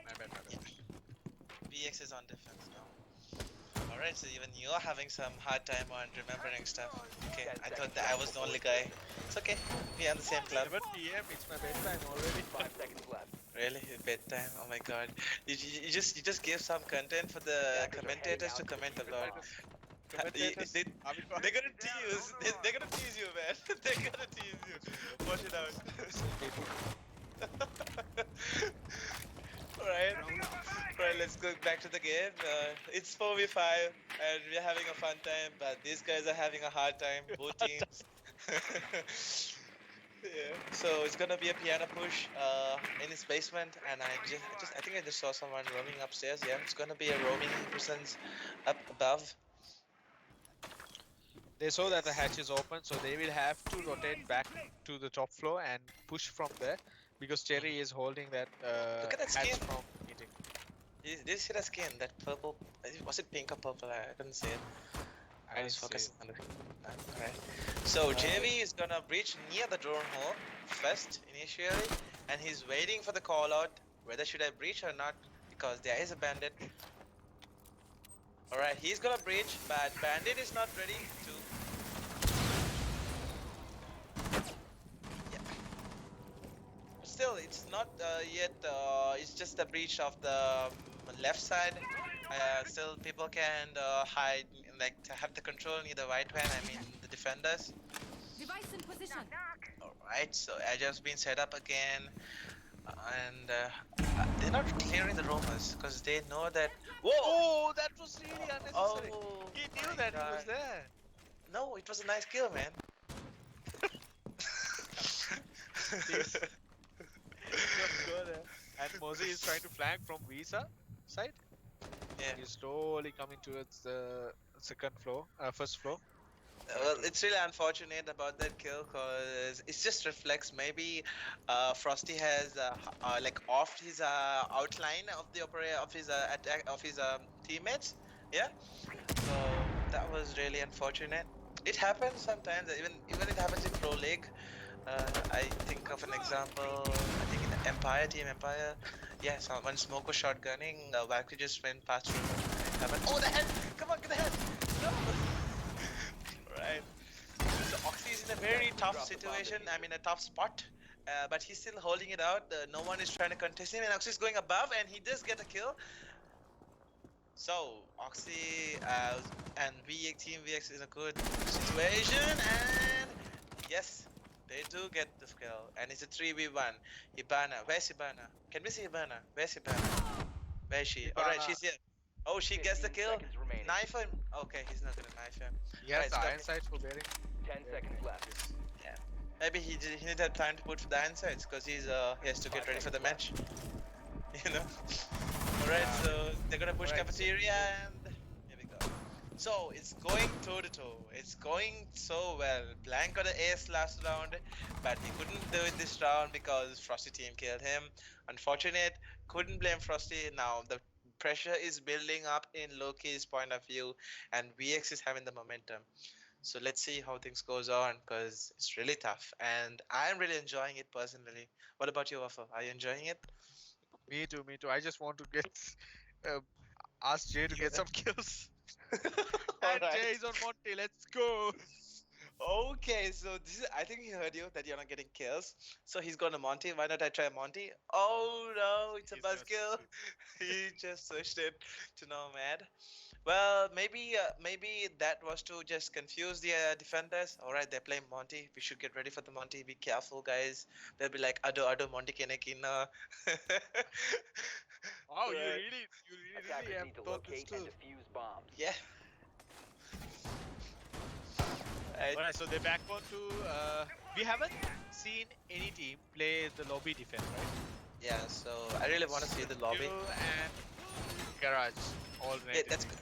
My bad.
VX is on defense now. Alright, so even you're having some hard time on remembering stuff. Okay, I thought that I was the only guy. It's okay. We're on the same club.
7 p.m. It's my bedtime already.
5 seconds left.
Really? Bedtime? Oh my god. You just give some content for the commentators to comment about.
Commentators,
They,
are we fine?
they're gonna tease. They're gonna tease you, man. They're gonna tease you. Watch it out. Alright. Alright, let's go back to the game. It's 4v5 and we're having a fun time, but these guys are having a hard time, both teams. Yeah. So it's gonna be a piano push in his basement, and I think I just saw someone roaming upstairs. Yeah, it's gonna be a roaming presence up above.
They saw that the hatch is open, so they will have to rotate back to the top floor and push from there because Cherry is holding that
Look at that
hatch
skin.
from hitting.
Did you see that skin? That purple? Was it pink or purple? I couldn't see it. I was focusing on the. Alright. So JV is gonna breach near the drone hole first initially, and he's waiting for the call out. Whether should I breach or not? Because there is a bandit. Alright, he's gonna breach, but bandit is not ready to. Yeah. But still, it's not yet. It's just a breach of the left side. Still, people can hide, like to have the control near the right hand. I mean, the defenders.
Device in position.
Alright, so Aja's been set up again, and they're not clearing the roamers because they know that. Whoa!
Oh, that was really unnecessary.
Oh,
He
my
knew that he
God.
was there.
No, it was a nice kill, man.
Just go there. And Mosey is trying to flank from Visa side.
Yeah.
He's slowly coming towards the second floor, first floor.
Well, it's really unfortunate about that kill because it's just reflects. Maybe Frosty has like offed his outline of the of his attack of his teammates. Yeah, so that was really unfortunate. It happens sometimes. Even it happens in Pro League. I think of an example. I think in the Empire team, Empire. Yeah, so when Smoke was shotgunning, Valkyrie just went past through. It happened. Oh, the head! Come on, get the head! No. Right. So Oxy is in a very tough situation. I mean, a tough spot. But he's still holding it out. No one is trying to contest him, and Oxy is going above, and he does get a kill. So Oxy and Team VX is in a good situation, and yes, they do get the kill, and it's a 3v1. Hibana, where's Hibana? Can we see Hibana? Where's Hibana? Where is she? All right,
Hibana-
she's here. Oh, she gets the
15
kill.
seconds remaining.
Knife him. Okay, he's not gonna knife him.
He has
Right,
the
stop.
iron sights for bearing.
10 seconds left.
Yeah. Maybe he didn't have time to put for the insights because he has to get ready for the match. You know. Alright, so they're gonna push
Alright, so-
cafeteria and here we go. So it's going toe to toe. It's going so well. Blank got an ace last round, but he couldn't do it this round because Frosty team killed him. Unfortunate. Couldn't blame Frosty. Now the pressure is building up in Lowkey's point of view, and VX is having the momentum. So let's see how things goes on because it's really tough, and I'm really enjoying it personally. What about you, Waffle? Are you enjoying it?
Me too, me too. I just want to get uh, ask Jay to get
Yeah.
some kills.
All
And
right.
Jay is on Monte. Let's go.
Okay, so this is, I think he heard you that you're not getting kills. So he's going to Monty. Why not I try Monty? Oh no, it's a
He's gonna
buzzkill.
switch
He just switched it to Nomad. Well, maybe that was to just confuse the defenders. All right, they're playing Monty. We should get ready for the Monty. Be careful, guys. They'll be like, ado Monty kenekina.
Wow, you
Right.
really
Attackers
have
need to
thought this
locate and
too.
defuse bombs.
Yeah. Right.
Alright, so they're back on to. We haven't seen any team play the lobby defense, right?
Yeah. So I really want to see the lobby.
Skill and garage all
Yeah,
relatively.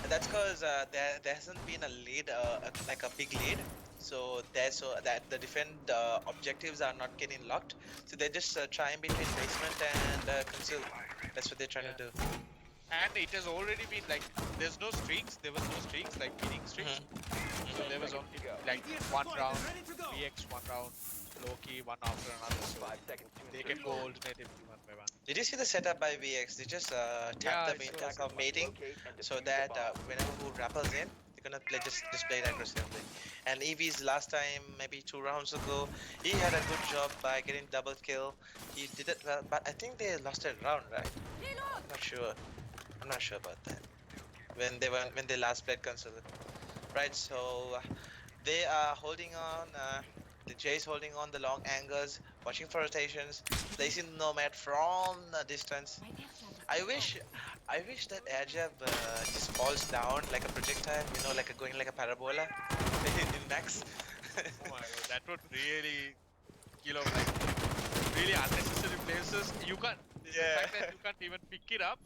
that's because there hasn't been a lead, like a big lead. So that the defend objectives are not getting locked. So they're just trying between basement and conceal. That's what they're trying to do.
And it has already been like there's no streaks. There was no streaks like winning streaks. So there was only like one round VX, one round Lowkey, one after another. So
5 seconds to
they can
insertion.
go alternatively one by one.
Did you see the setup by VX? They just
Yeah,
tap the
I saw
maintenance
that.
of mating
Locate and
so
defuse the
that
bomb.
whenever who rappels in, they're gonna play just play it aggressively. And EV's last time, maybe 2 rounds ago, he had a good job by getting double kill. He did it well, but I think they lost a round, right?
Reload!
I'm not sure. I'm not sure about that. When they last played console, right? So they are holding on. The Jay's holding on the long angles, watching for rotations, placing Nomad from a distance.
My air jab is
I
deployed.
wish, I wish that air jab just falls down like a projectile, you know, like going like a parabola in Max.
Oh my god, that would really kill off like really unnecessary places. You can't. The fact that you can't even pick it up.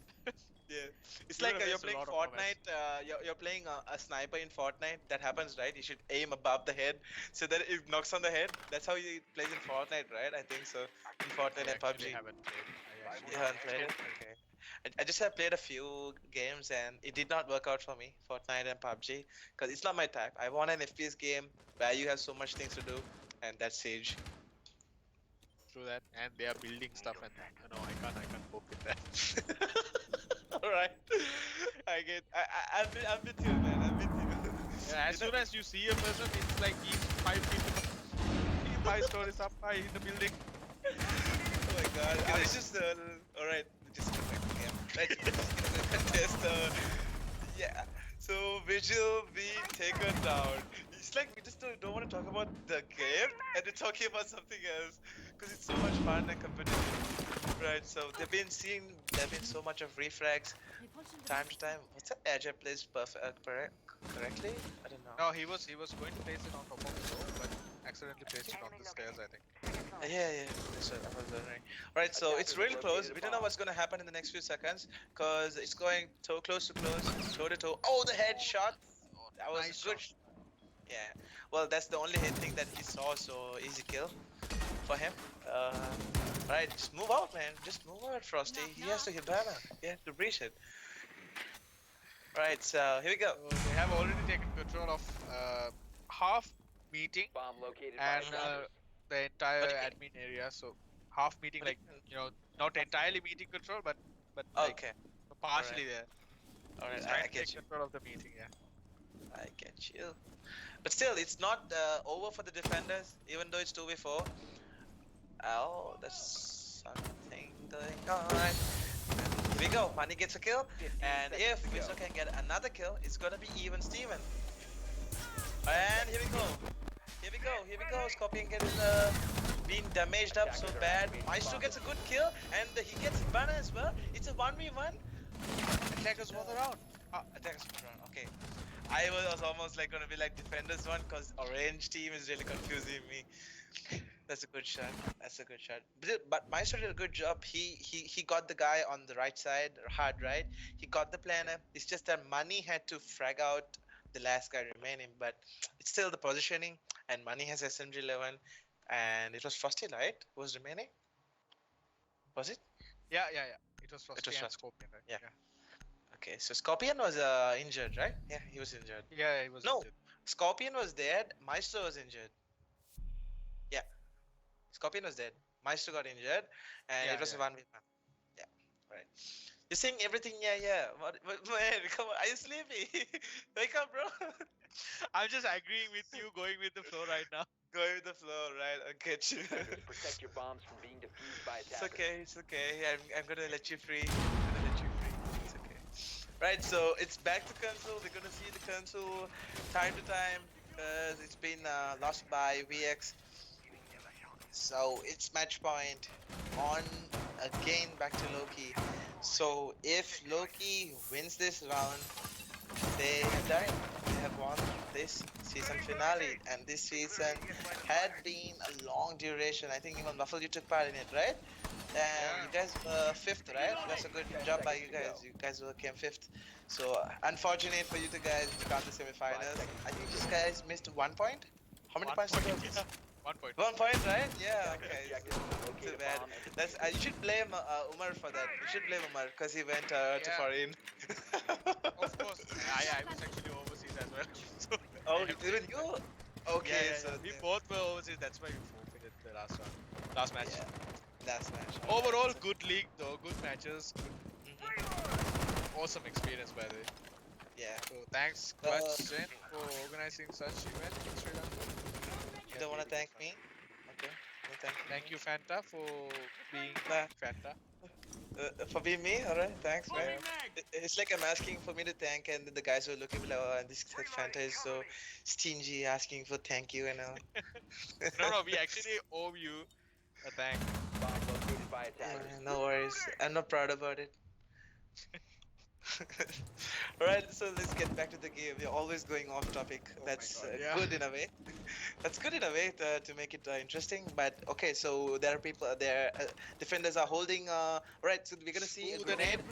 Yeah, it's
You're
like
gonna
you're
waste a
playing
lot of
Fortnite. You're playing a sniper in Fortnite. That happens, right? You should aim above the head so that it knocks on the head. That's how you plays in Fortnite, right? I think so. In Fortnite
I
and
actually
PUBG.
haven't played. I actually
You haven't played it? Okay. I just have played a few games and it did not work out for me, Fortnite and PUBG, because it's not my type. I want an FPS game where you have so much things to do, and that's Siege.
through that, and they are building stuff, and no, I can't cope with that.
Alright. I'm with you, man. I'm with you.
Yeah, as soon as you see a person, it's like he's 5 feet, he's 5 stories up high in the building.
Oh my god. I was just alright, just yeah. Right. Contest yeah. So Vigil be taken down. It's like we just don't want to talk about the game and we're talking about something else because it's so much fun and competitive. Right, so there've been so much of refrags
Repulsion
time to
device
time. What's that? Agile plays correctly? I don't know.
No, he was going to place it on top of the door, but accidentally placed it on the stairs, I think.
Yeah. So I was wondering. Right, so it's really close. We don't know what's gonna happen in the next few seconds because it's going close to close, toe to toe. Oh, the headshot! That was
Nice
good.
shot.
Yeah. Well, that's the only hit thing that he saw, so easy kill for him. Right, just move out, man. Just move out, Frosty. He has to hit banner. He has to breach it. Right, so here we go.
So they have already taken control of half meeting
Bomb located
and
by attackers.
the entire
What do you mean?
admin area. So half meeting,
What do
like
you mean?
not entirely meeting control, but like
Okay.
partially there.
Alright,
He's
I
trying to
get
take
you.
control of the meeting. Yeah.
I get you. But still, it's not over for the defenders, even though it's 2v4. Oh, there's something going on. And here we go. Money gets a kill.
15
And
seconds
if
to go.
Winslow can get another kill, it's gonna be even Steven. And here we go. Here we go. Here we go. Scorpion getting being damaged up so bad. Maestro gets a good kill and he gets banner as well. It's a 1v1.
Attackers won the round.
Attacks per round. Okay. I was almost like gonna be like defenders one because orange team is really confusing me. That's a good shot. That's a good shot. But Maestro did a good job. He got the guy on the right side, hard right. He got the planner. It's just that Money had to frag out the last guy remaining, but it's still the positioning. And Money has SMG11, and it was Frosty, right? Who was remaining? Was it?
Yeah. It was Frosty
was
and
Frosty.
Scorpion, right?
Yeah. Okay, so Scorpion was injured, right? Yeah, he was injured.
Yeah, he was
No.
injured.
Scorpion was dead. Maestro was injured. Yeah. Scorpion was dead. Maestro got injured, and
Yeah,
it was
yeah.
a 1v1. Yeah. Right. You're saying everything, yeah. What, man, come on. Are you sleepy? Wake up, bro.
I'm just agreeing with you, going with the flow right now.
Go with the flow, right? I get you.
Defenders, protect your bombs from being defused by
It's
attackers.
okay, it's okay. I'm gonna let you free. I'm gonna let you free. It's okay. Right, so it's back to console. We're gonna see the console time to time because it's been lost by VX. So it's match point on again back to Lowkey. So if Lowkey wins this round, they have died. They have won this season finale, and this season had been a long duration. I think even Buffalo you took part in it, right? And you guys were fifth, right? That's a good job by you guys. You guys came fifth. So unfortunate for you two guys to count the semifinals. I think you guys missed 1 point. How many
1
points did you
point,
have?
yeah. 1 point.
1 point, right? Yeah. Okay.
Objective is to locate
Too
a
bad.
bomb and
That's you should blame Umar for that. You should blame Umar because he went to
Yeah.
foreign.
Of course. I was actually overseas as well. So
Oh,
I have
even
to-
you? Okay,
yeah.
so
We
then-
both were overseas. That's why we forfeited the last match.
Yeah, that's match.
Overall, good league though. Good matches.
Mhm.
Awesome experience by the way.
Yeah.
So thanks, Clutch Zen, for organizing such event in Sri Lanka.
You don't want to thank me? Okay. No,
Thank you, Fanta, for being
Nah.
Fanta.
For being me, alright, thanks, man. It's like I'm asking for me to thank, and the guys were looking like, oh, and this Fanta is so stingy, asking for thank you and all.
No, we actually owe you a thank.
bomb located by attackers.
No worries. I'm not proud about it. Alright, so let's get back to the game. We're always going off topic.
Oh my
That's
God, yeah.
good in a way. That's good in a way to make it interesting. But okay, so there are people there. Defenders are holding. Right, so we're gonna see a
Ooh, the
grenade.
nade.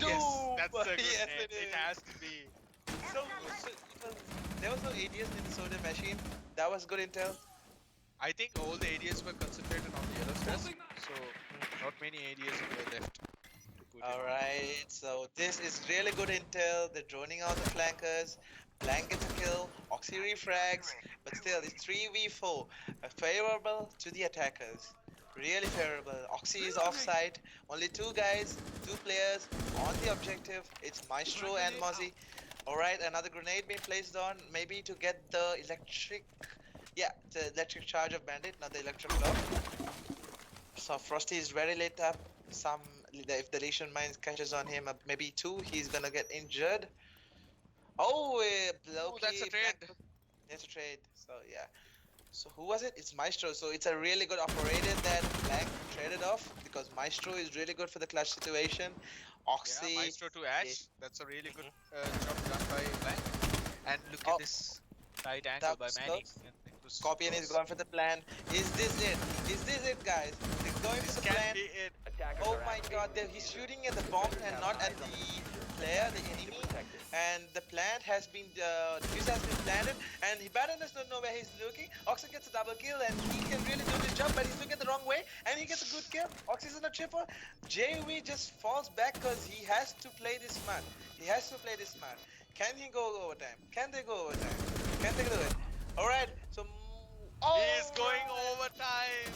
Yes,
That's a good
yes,
nade.
it is.
It has to be.
So there was no ADS in the soda machine. That was good intel.
I think all the ADS were concentrated on the yellow stairs, so not many ADS were left. to put in.
Alright, so this is really good intel. They're droning out the flankers. Blank gets a kill. Oxy refrags. But still, it's 3v4. Favorable to the attackers. Really favorable. Oxy is offside. Only two guys, two players on the objective. It's Maestro and Mozzie. Alright, another grenade being placed on. Maybe to get the electric. Yeah, the electric charge of Bandit, not the electric block. So Frosty is very late up. If the Legion Mines catches on him, maybe two, he's gonna get injured. Oh, Lowkey
that's a trade.
That's a trade. So yeah. So who was it? It's Maestro. So it's a really good operator that Blank traded off because Maestro is really good for the clutch situation. Oxy.
Yeah, Maestro to Ash. That's a really good job done by Blank. And look
Oh.
at this tight angle
That
by
was
Manny.
close.
And it was
Scorpion is
close.
going for the plan. Is this it? Is this it, guys? They're going
This
for the
can
plan.
be it.
Attackers
Oh
are
my
activating
god,
the
he's
diffuser.
shooting at the bomb and not at the player, the enemy, and the plant has been, diffuser has been planted, and Hibana does not know where he's looking. Oxy gets a double kill, and he can really do the job, but he's looking the wrong way, and he gets a good kill. Oxy's in a triple. JV just falls back because he has to play this smart. He has to play this smart. Can he go overtime? Can they go overtime? Can they do it? Alright, so.
He's going overtime.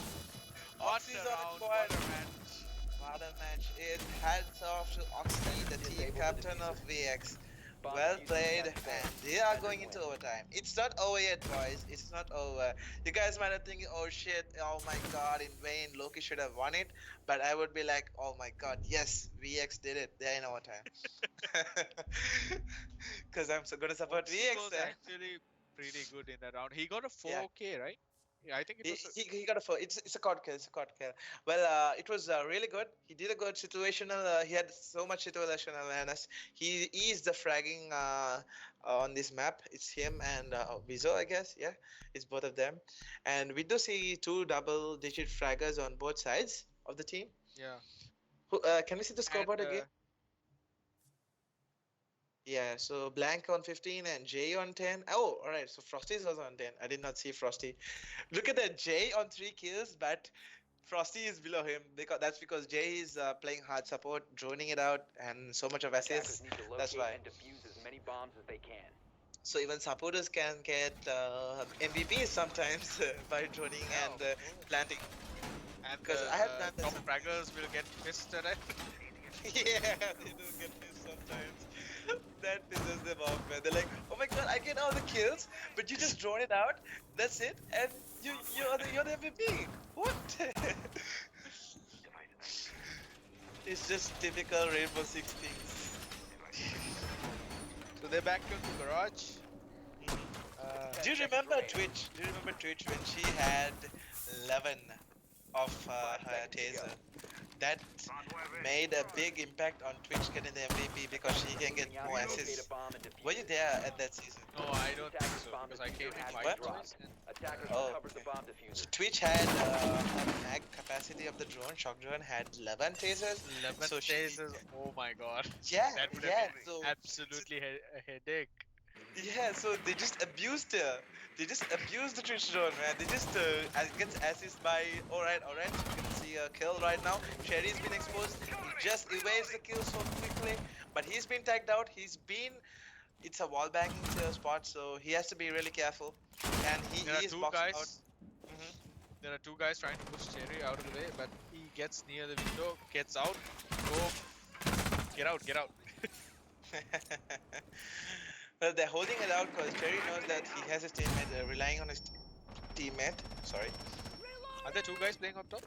What
Oxy's
a
on
round,
the
what
quad.
a match.
What a match. It hats off to Oxy, the team captain of VX. Well played, and they are going into overtime. It's not over yet, boys. It's not over. You guys might have thinking, oh shit, oh my god, in vain, Lowkey should have won it. But I would be like, oh my god, yes, VX did it. They're in overtime. Because I'm so gonna support
Oxy
VX
was
there.
actually pretty good in that round. He got a
Yeah.
4K, right? Yeah, I think it was.
He got a four. It's a quad kill. It's a quad kill. Well, it was really good. He did a good situational. He had so much situational awareness. He is the fragging on this map. It's him and Vizo, I guess. Yeah, it's both of them. And we do see two double-digit fraggers on both sides of the team.
Yeah.
Who, can we see the scoreboard
And,
again? Yeah, so Blank on 15 and Jay on 10. Oh, alright, so Frosty's also on 10. I did not see Frosty. Look at that, Jay on 3 kills, but Frosty is below him. That's because Jay is playing hard support, droning it out, and so much of assists.
Attackers need to
That's
locate
why.
and defuse as many bombs as they can.
So even supporters can get MVPs sometimes by droning and planting.
and
Because
the
I have done that
top
sometimes.
fraggers will get pissed at it.
Yeah, they do get pissed sometimes. That pisses them off, man. They're like, oh my god, I get all the kills, but you just drone it out. That's it, and you're the MVP. What? It's just typical Rainbow Six things.
So they're back to the garage.
Do you remember Twitch? Do you remember Twitch when she had 11 of her taser? That made a big impact on Twitch getting the MVP because she can get more assists. Were you there at that season?
No, I don't think so because I came in
What?
twice.
Attackers
Oh,
recovered the bomb
So
diffuser.
Twitch had a mag capacity of the drone. Shock drone had 11 tasers.
11
So she-
tasers. Oh my god.
Yeah,
That would
yeah.
have been
So
absolutely a headache.
yeah, so they just abused her. They just abused the Twitch drone, man. They just gets assist by alright. You can see a kill right now. Sherry's been exposed. He just evades the kill so quickly, but he's been tagged out. It's a wall banging spot, so he has to be really careful. And
There are
he is
two
boxed
guys.
out. Mhm.
There are two guys trying to push Cherry out of the way, but he gets near the window, gets out, get out.
Well, they're holding it out because Cherry knows that he has his teammate, relying on his teammate. Sorry.
Are there two guys playing up top?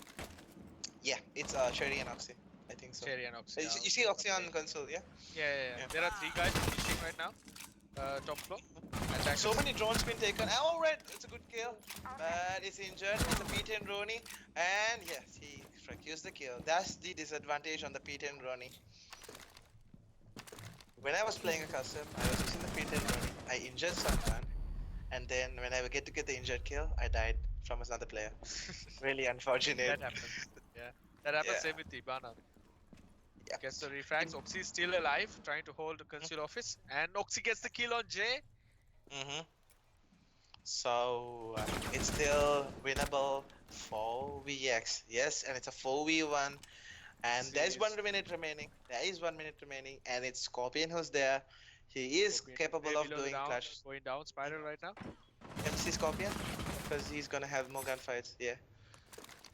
Yeah, it's Cherry and Oxy. I think so.
Cherry and Oxy.
You see Oxy on console, yeah?
Yeah.
Yeah.
There are three guys finishing right now. Top floor. Attackers.
So many drones been taken. Oh, right, it's a good kill. But it's injured. It's a P10 Roni. And yes, he recused the kill. That's the disadvantage on the P10 Roni. When I was playing a custom, I was using the P10 Roni. I injured someone. And then when I get to get the injured kill, I died from another player. Really unfortunate.
That happens. Yeah. That happens
Yeah.
same with Ibana.
Yeah.
Gets the refrags. Oxy is still alive, trying to hold the conceal office. And Oxy gets the kill on Jay.
Mm-hmm. So it's still winnable for VX. Yes, and it's a 4v1. And there's 1 minute remaining. And it's Scorpion who's there. He is
Scorpion
capable
way
of
below the
doing
down,
clutch.
going down spiral right now.
MC Scorpion, because he's gonna have more gunfights. Yeah.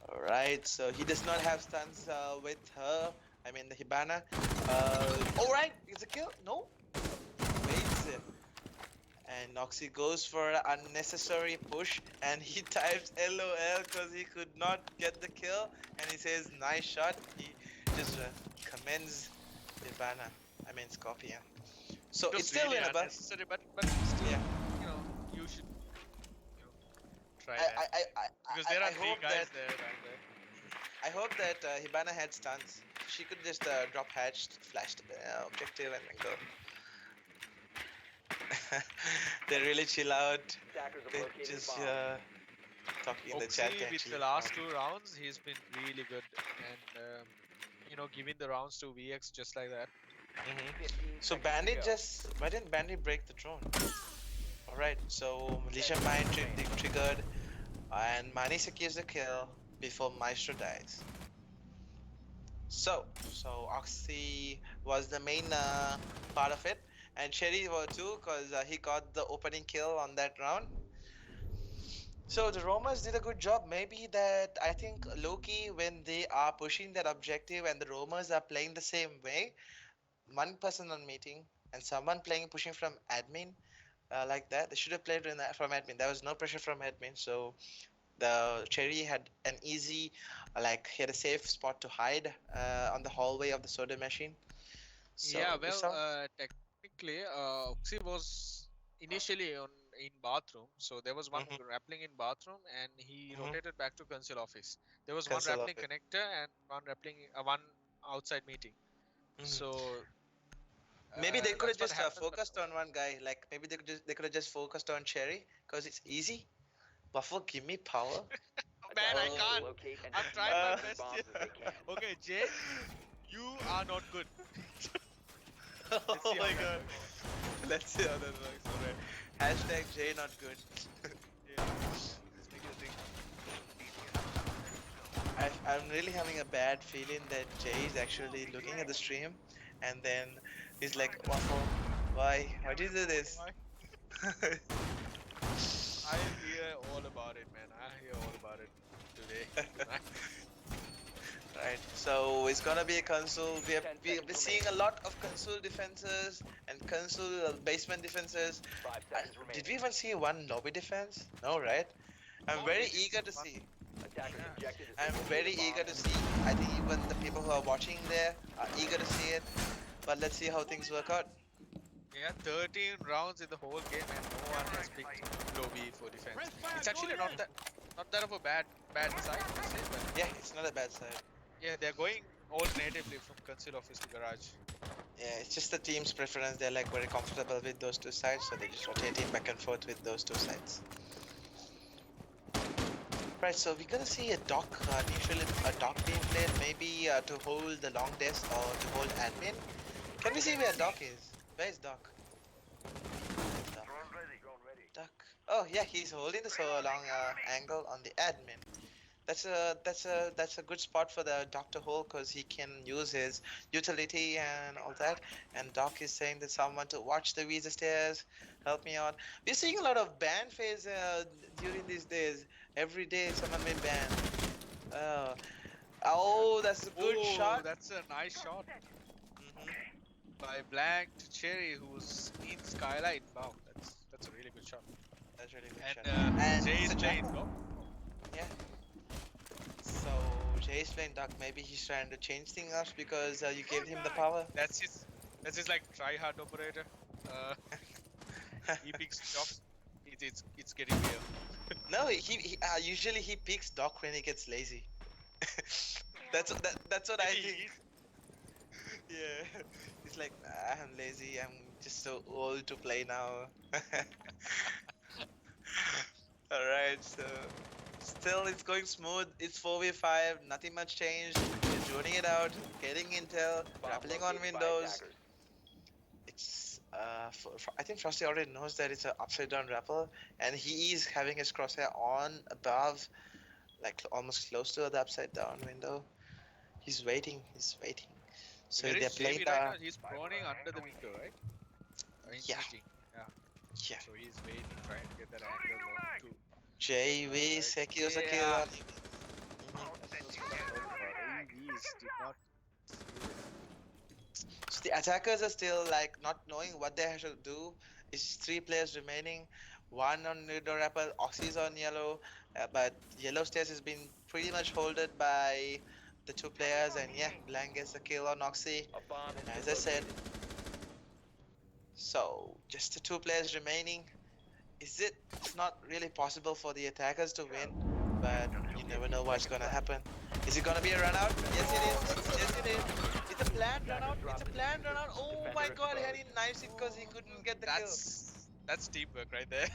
All right. So he does not have stuns with her. I mean the Hibana. All right. It's a kill. No. Waits it. And Noxy goes for an unnecessary push, and he types LOL because he could not get the kill, and he says nice shot. He just commends Hibana. I mean Scorpion. So
It was
it's still
really
winnable.
unnecessary, but still,
Yeah.
you should try that. Because there are three
hope
guys
that
there. And,
I hope that Hibana had stuns. She could just drop hatch, flash the objective, and then go. They really chill out.
Attackers have
They
located the
just
bomb.
talk in the chat.
Oxy, with the last two rounds, he's been really good, and giving the rounds to VX just like that.
So
15 seconds to
Bandit
go.
just why didn't Bandit break the drone? All right, so Militia
10
Mine
seconds remaining.
triggered, and Mani secures the kill before Maestro dies. So Oxy was the main part of it, and Cherry were too, cause he got the opening kill on that round. So the Romans did a good job. Maybe that I think Loki, when they are pushing that objective and the Romans are playing the same way, one person on meeting and someone playing pushing from admin like that, they should have played from admin. There was no pressure from admin, so the Cherry had an easy, like he had a safe spot to hide on the hallway of the soda machine.
Yeah,
So if
well,
some,
technically, Oxy was initially on in bathroom, so there was one
mm-hmm,
rappelling in bathroom, and he
mm-hmm,
rotated back to console office. There was one
console of
rappelling
it.
connector and one rappelling, one outside meeting.
Mm-hmm.
So
Maybe they could have
that's what
just
happened. But
focused on one guy. Like maybe they could have just focused on Cherry because it's easy. Buffalo, give me power.
man, I
Attackers need to
can't.
Oh,
locate and
I'm
defuse
trying my
uh,
remaining
best here.
bombs as they can.
Okay, Jay, you are not good. Let's
oh
see how
my
that
god.
works.
Let's see how that works. Alright. Hashtag J not good.
Yeah, let's make it a thing.
I'm really having a bad feeling that Jay is actually looking at the stream and then he's like, Waffle, why do you do this?
Why? I hear all about it, man. I hear all about it today, tonight.
Right, so it's gonna be a console.
10
we're
seconds
seeing a
remaining.
lot of console defenses and console basement defenses.
5
Uh,
seconds
did we
remaining.
even see one lobby defense? No, right? I'm
No,
very
we didn't
eager
see
to
one.
see.
Attackers
Yeah.
objective is
I'm
to locate
very
a bomb
eager to
and
see. I think even the people who are watching there are eager to see it. But let's see how things work out.
Yeah, 13 rounds in the whole game, and no one has picked lobby for defense. It's actually not that of a bad side, per se, but
Yeah, it's not a bad side.
yeah, they're going alternatively from console office to garage.
Yeah, it's just the team's preference. They're like very comfortable with those two sides, so they're just rotating back and forth with those two sides. Right, so we're gonna see a dock, initially a dock being played, maybe to hold the long desk or to hold admin. Can we see where dock is? Where is dock? Dock. Dock. Oh yeah, he's holding the so long angle on the admin. That's a good spot for the Doc to hold because he can use his utility and all that. And Doc is saying that someone to watch the visa stairs, help me out. We're seeing a lot of ban phase during these days. Every day someone may ban. Oh, oh, that's a good
Oh,
shot.
that's a nice shot
Hmm.
by Blank to Cherry, who's in Skylight. Wow, that's a really good shot.
That's really good
And
shot. And
Jay
it's
is
a
playing
jackal.
top.
Yeah. So Jay's playing Doc. Maybe he's trying to change things up because you gave him the power.
That's his like try hard operator. Uh, he picks top. It's getting real.
No, he usually he picks Doc when he gets lazy. That's what I
Maybe
think. Yeah, he's like, "Nah, I'm lazy. I'm just so old to play now." All right, so still it's going smooth. It's 4v5. Nothing much changed. He's droning it out, getting intel,
bomb
rappelling on
located by
windows.
attackers.
It's I think Frosty already knows that it's an upside down rappel, and he is having his crosshair on above, like almost close to the upside down window. He's waiting. He's waiting. So
Where
they're
is
playing
JV right
the
now? He's proning under the window, right? In
yeah,
meeting. Yeah.
yeah.
So he's waiting, trying to get that angle on too.
JV
Alright.
Sekio
Yeah.
Sekiro.
That's what I'm talking about. AVs did not.
So the attackers are still like not knowing what they should do. It's three players remaining. One on the rapper, Oxy's on yellow, but yellow stairs has been pretty much holded by the two players, and yeah, Blank gets a kill on Oxy.
A bomb has
As
been
I said,
located.
so just the two players remaining. Is it? It's not really possible for the attackers to win, but you never know what's gonna happen. Is it gonna be a run out? Yes, it is. Yes, it is. It's a planned run out. It's a planned run out. Oh my God! And he knifes it because he couldn't get the kill.
That's teamwork right there.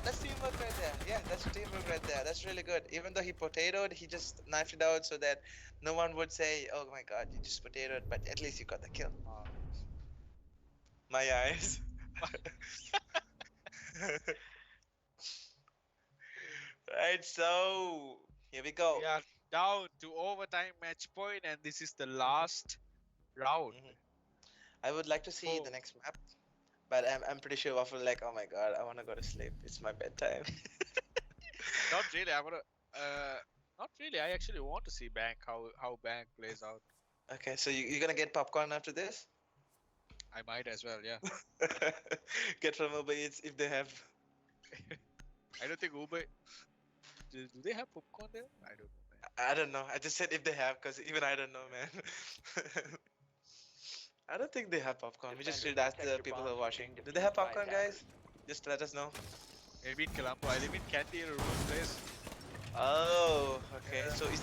That's teamwork right there. Yeah, that's teamwork right there. That's really good. Even though he potatoed, he just knifed it out so that no one would say, "Oh my God, you just potatoed," but at least you got the kill. My eyes. Right, so here we go.
We are down to overtime match point, and this is the last round.
Mhm. I would like to see the
For
next map, but I'm pretty sure Waffle like, oh my god, I wanna go to sleep. It's my bedtime.
not really, I wanna. Not really. I actually want to see Bank how Bank plays out.
Okay, so you're gonna get popcorn after this?
I might as well. Yeah.
Get from Uber Eats if they have.
I don't think Uber. Do they have popcorn there? I don't know, man.
I don't know. I just said if they have, because even I don't know, man. I don't think they have popcorn. We just should
Defenders,
ask
protect
the
your
people who
bombs
are
from
watching.
being
Do they have
defused by
popcorn,
attackers.
guys? Just let us know.
Maybe in Colombo. I live in Canteen, Rural place.
Oh, okay.
Yeah.
So is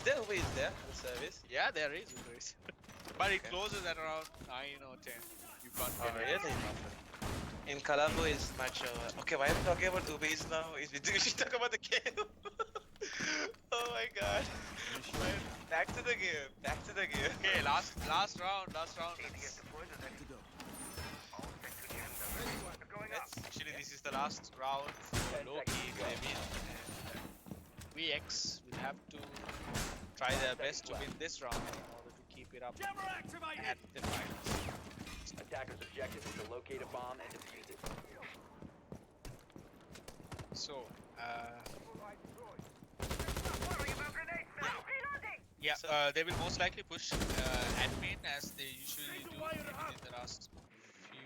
there Uber Eats there, the service?
Yeah, there is Uber Eats. But it
Okay.
closes at around 9 or 10. You can't
Oh,
get it.
really? In Colombo is much okay, why are we talking about Uber Eats now? We should talk about the game. Oh my god. Back to the game. Back to the game.
Okay, last round. Let's, actually, this is the last round for
10
Lowkey.
seconds to go.
They win, and VX will have to try their best to win this round in order to keep it up at the finals.
Attackers' objective is to locate a bomb and defuse it.
So, yeah, they will most likely push admin as they usually do in the last few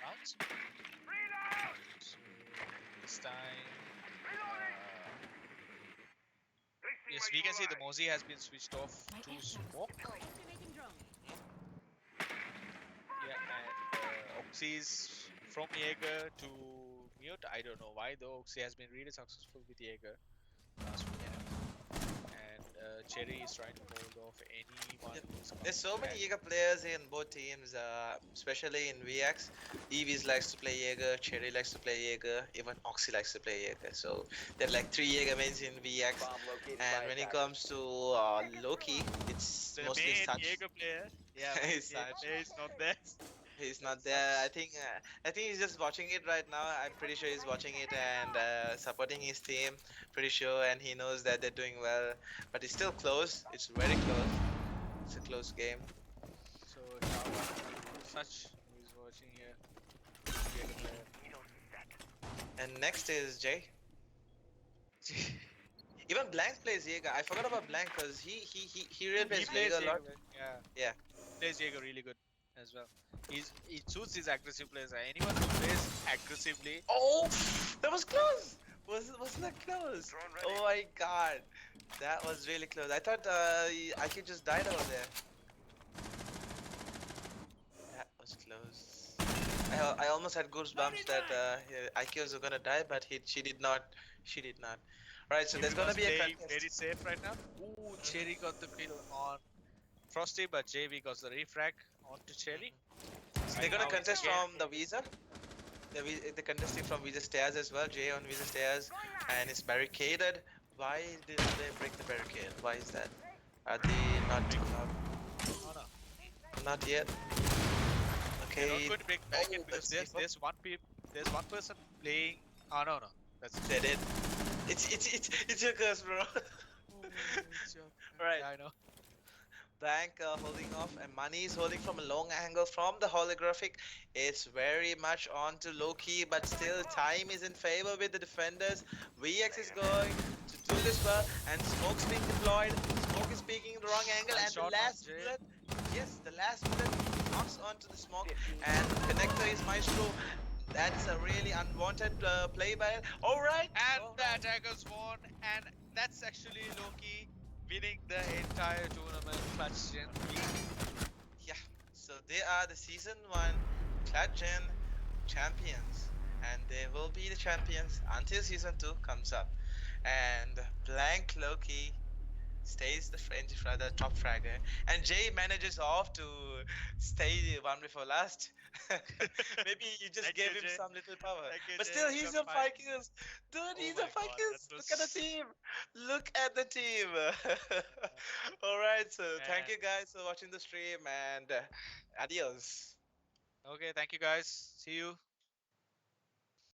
rounds. So this time, yes, we can see the Mozi has been switched off
My
to
air
smoke.
Activating drone.
Yeah, and Oxy's from Jaeger to mute. I don't know why though. Oxy has been really successful with Jaeger last weekend. And Cherry is trying to hold off anyone who's coming
There's so many
back.
Jaeger players in both teams, especially in VX. Eevees likes to play Jaeger, Cherry likes to play Jaeger, even Oxy likes to play Jaeger. So there are like 3 Jaeger mains in VX.
Bomb located by
And when it
attackers.
comes to Lowkey, it's
The
mostly
main
Such.
Jaeger player, yeah,
He's
main Jaeger
Such.
player is not there.
He's not there. I think he's just watching it right now. I'm pretty sure he's watching it and supporting his team. Pretty sure, and he knows that they're doing well. But it's still close. It's very close. It's a close game.
So shout out to Such who is watching here. Jaeger player.
And next is Jay. Even Blank plays Jaeger. I forgot about Blank because he really
He
plays
plays
Jaeger a lot.
Jaeger, yeah.
Yeah.
Plays Jaeger really good as well. He suits his aggressive players. Anyone who plays aggressively,
Oh, that was close. Wasn't that close? Oh my god, that was really close. I thought I could just died over there. That was close. I almost had goosebumps that IQ was gonna die, but she did not. She did not. Right, so there's
Jaeger
gonna
was
be a
playing
contest.
very safe right now. Ooh, Cherry got the kill on Frosty, but JV got the refrag onto Cherry.
So they're
Right
gonna
now it's
contest
a game.
from the Visa. They're contesting from Visa stairs as well. Jay on Visa stairs, and it's barricaded. Why did they break the barricade? Why is that? Are they not?
Oh no,
Not yet.
they're not
Okay.
going to break back in
Oh,
because
that's
there's one person playing. Oh no, that's
They did. It's your curse, bro. Right.
Yeah, I know.
Blank holding off, and Money is holding from a long angle from the holographic. It's very much on to Lowkey, but still time is in favor with the defenders. VX is going to do this well, and Smoke's being deployed. Smoke is peeking in the wrong angle,
Nice
and
shot
the
on
last
Jay.
bullet, yes, the last bullet knocks onto the Smoke, and connector is Maestro. That's a really unwanted play by. All right.
And
all
the
right.
attackers won, and that's actually Lowkey winning the entire tournament clutch gen.
Yeah, so they are the season 1 Clutch Gen champions, and they will be the champions until season 2 comes up. And Blank Lowkey stays the top fragger, and Jay manages off to stay one before last. Maybe you just
Thank
gave
you,
him
Jay.
some little power.
Thank you,
But
Jay.
still,
You
he's
got
on 5
5
kills. Dude,
Oh
he's
my
on 5
God,
kills.
that
Look at
was-
the team. Look at the team. Alright, so thank
And-
you guys for watching the stream, and adios.
Okay, thank you guys. See you.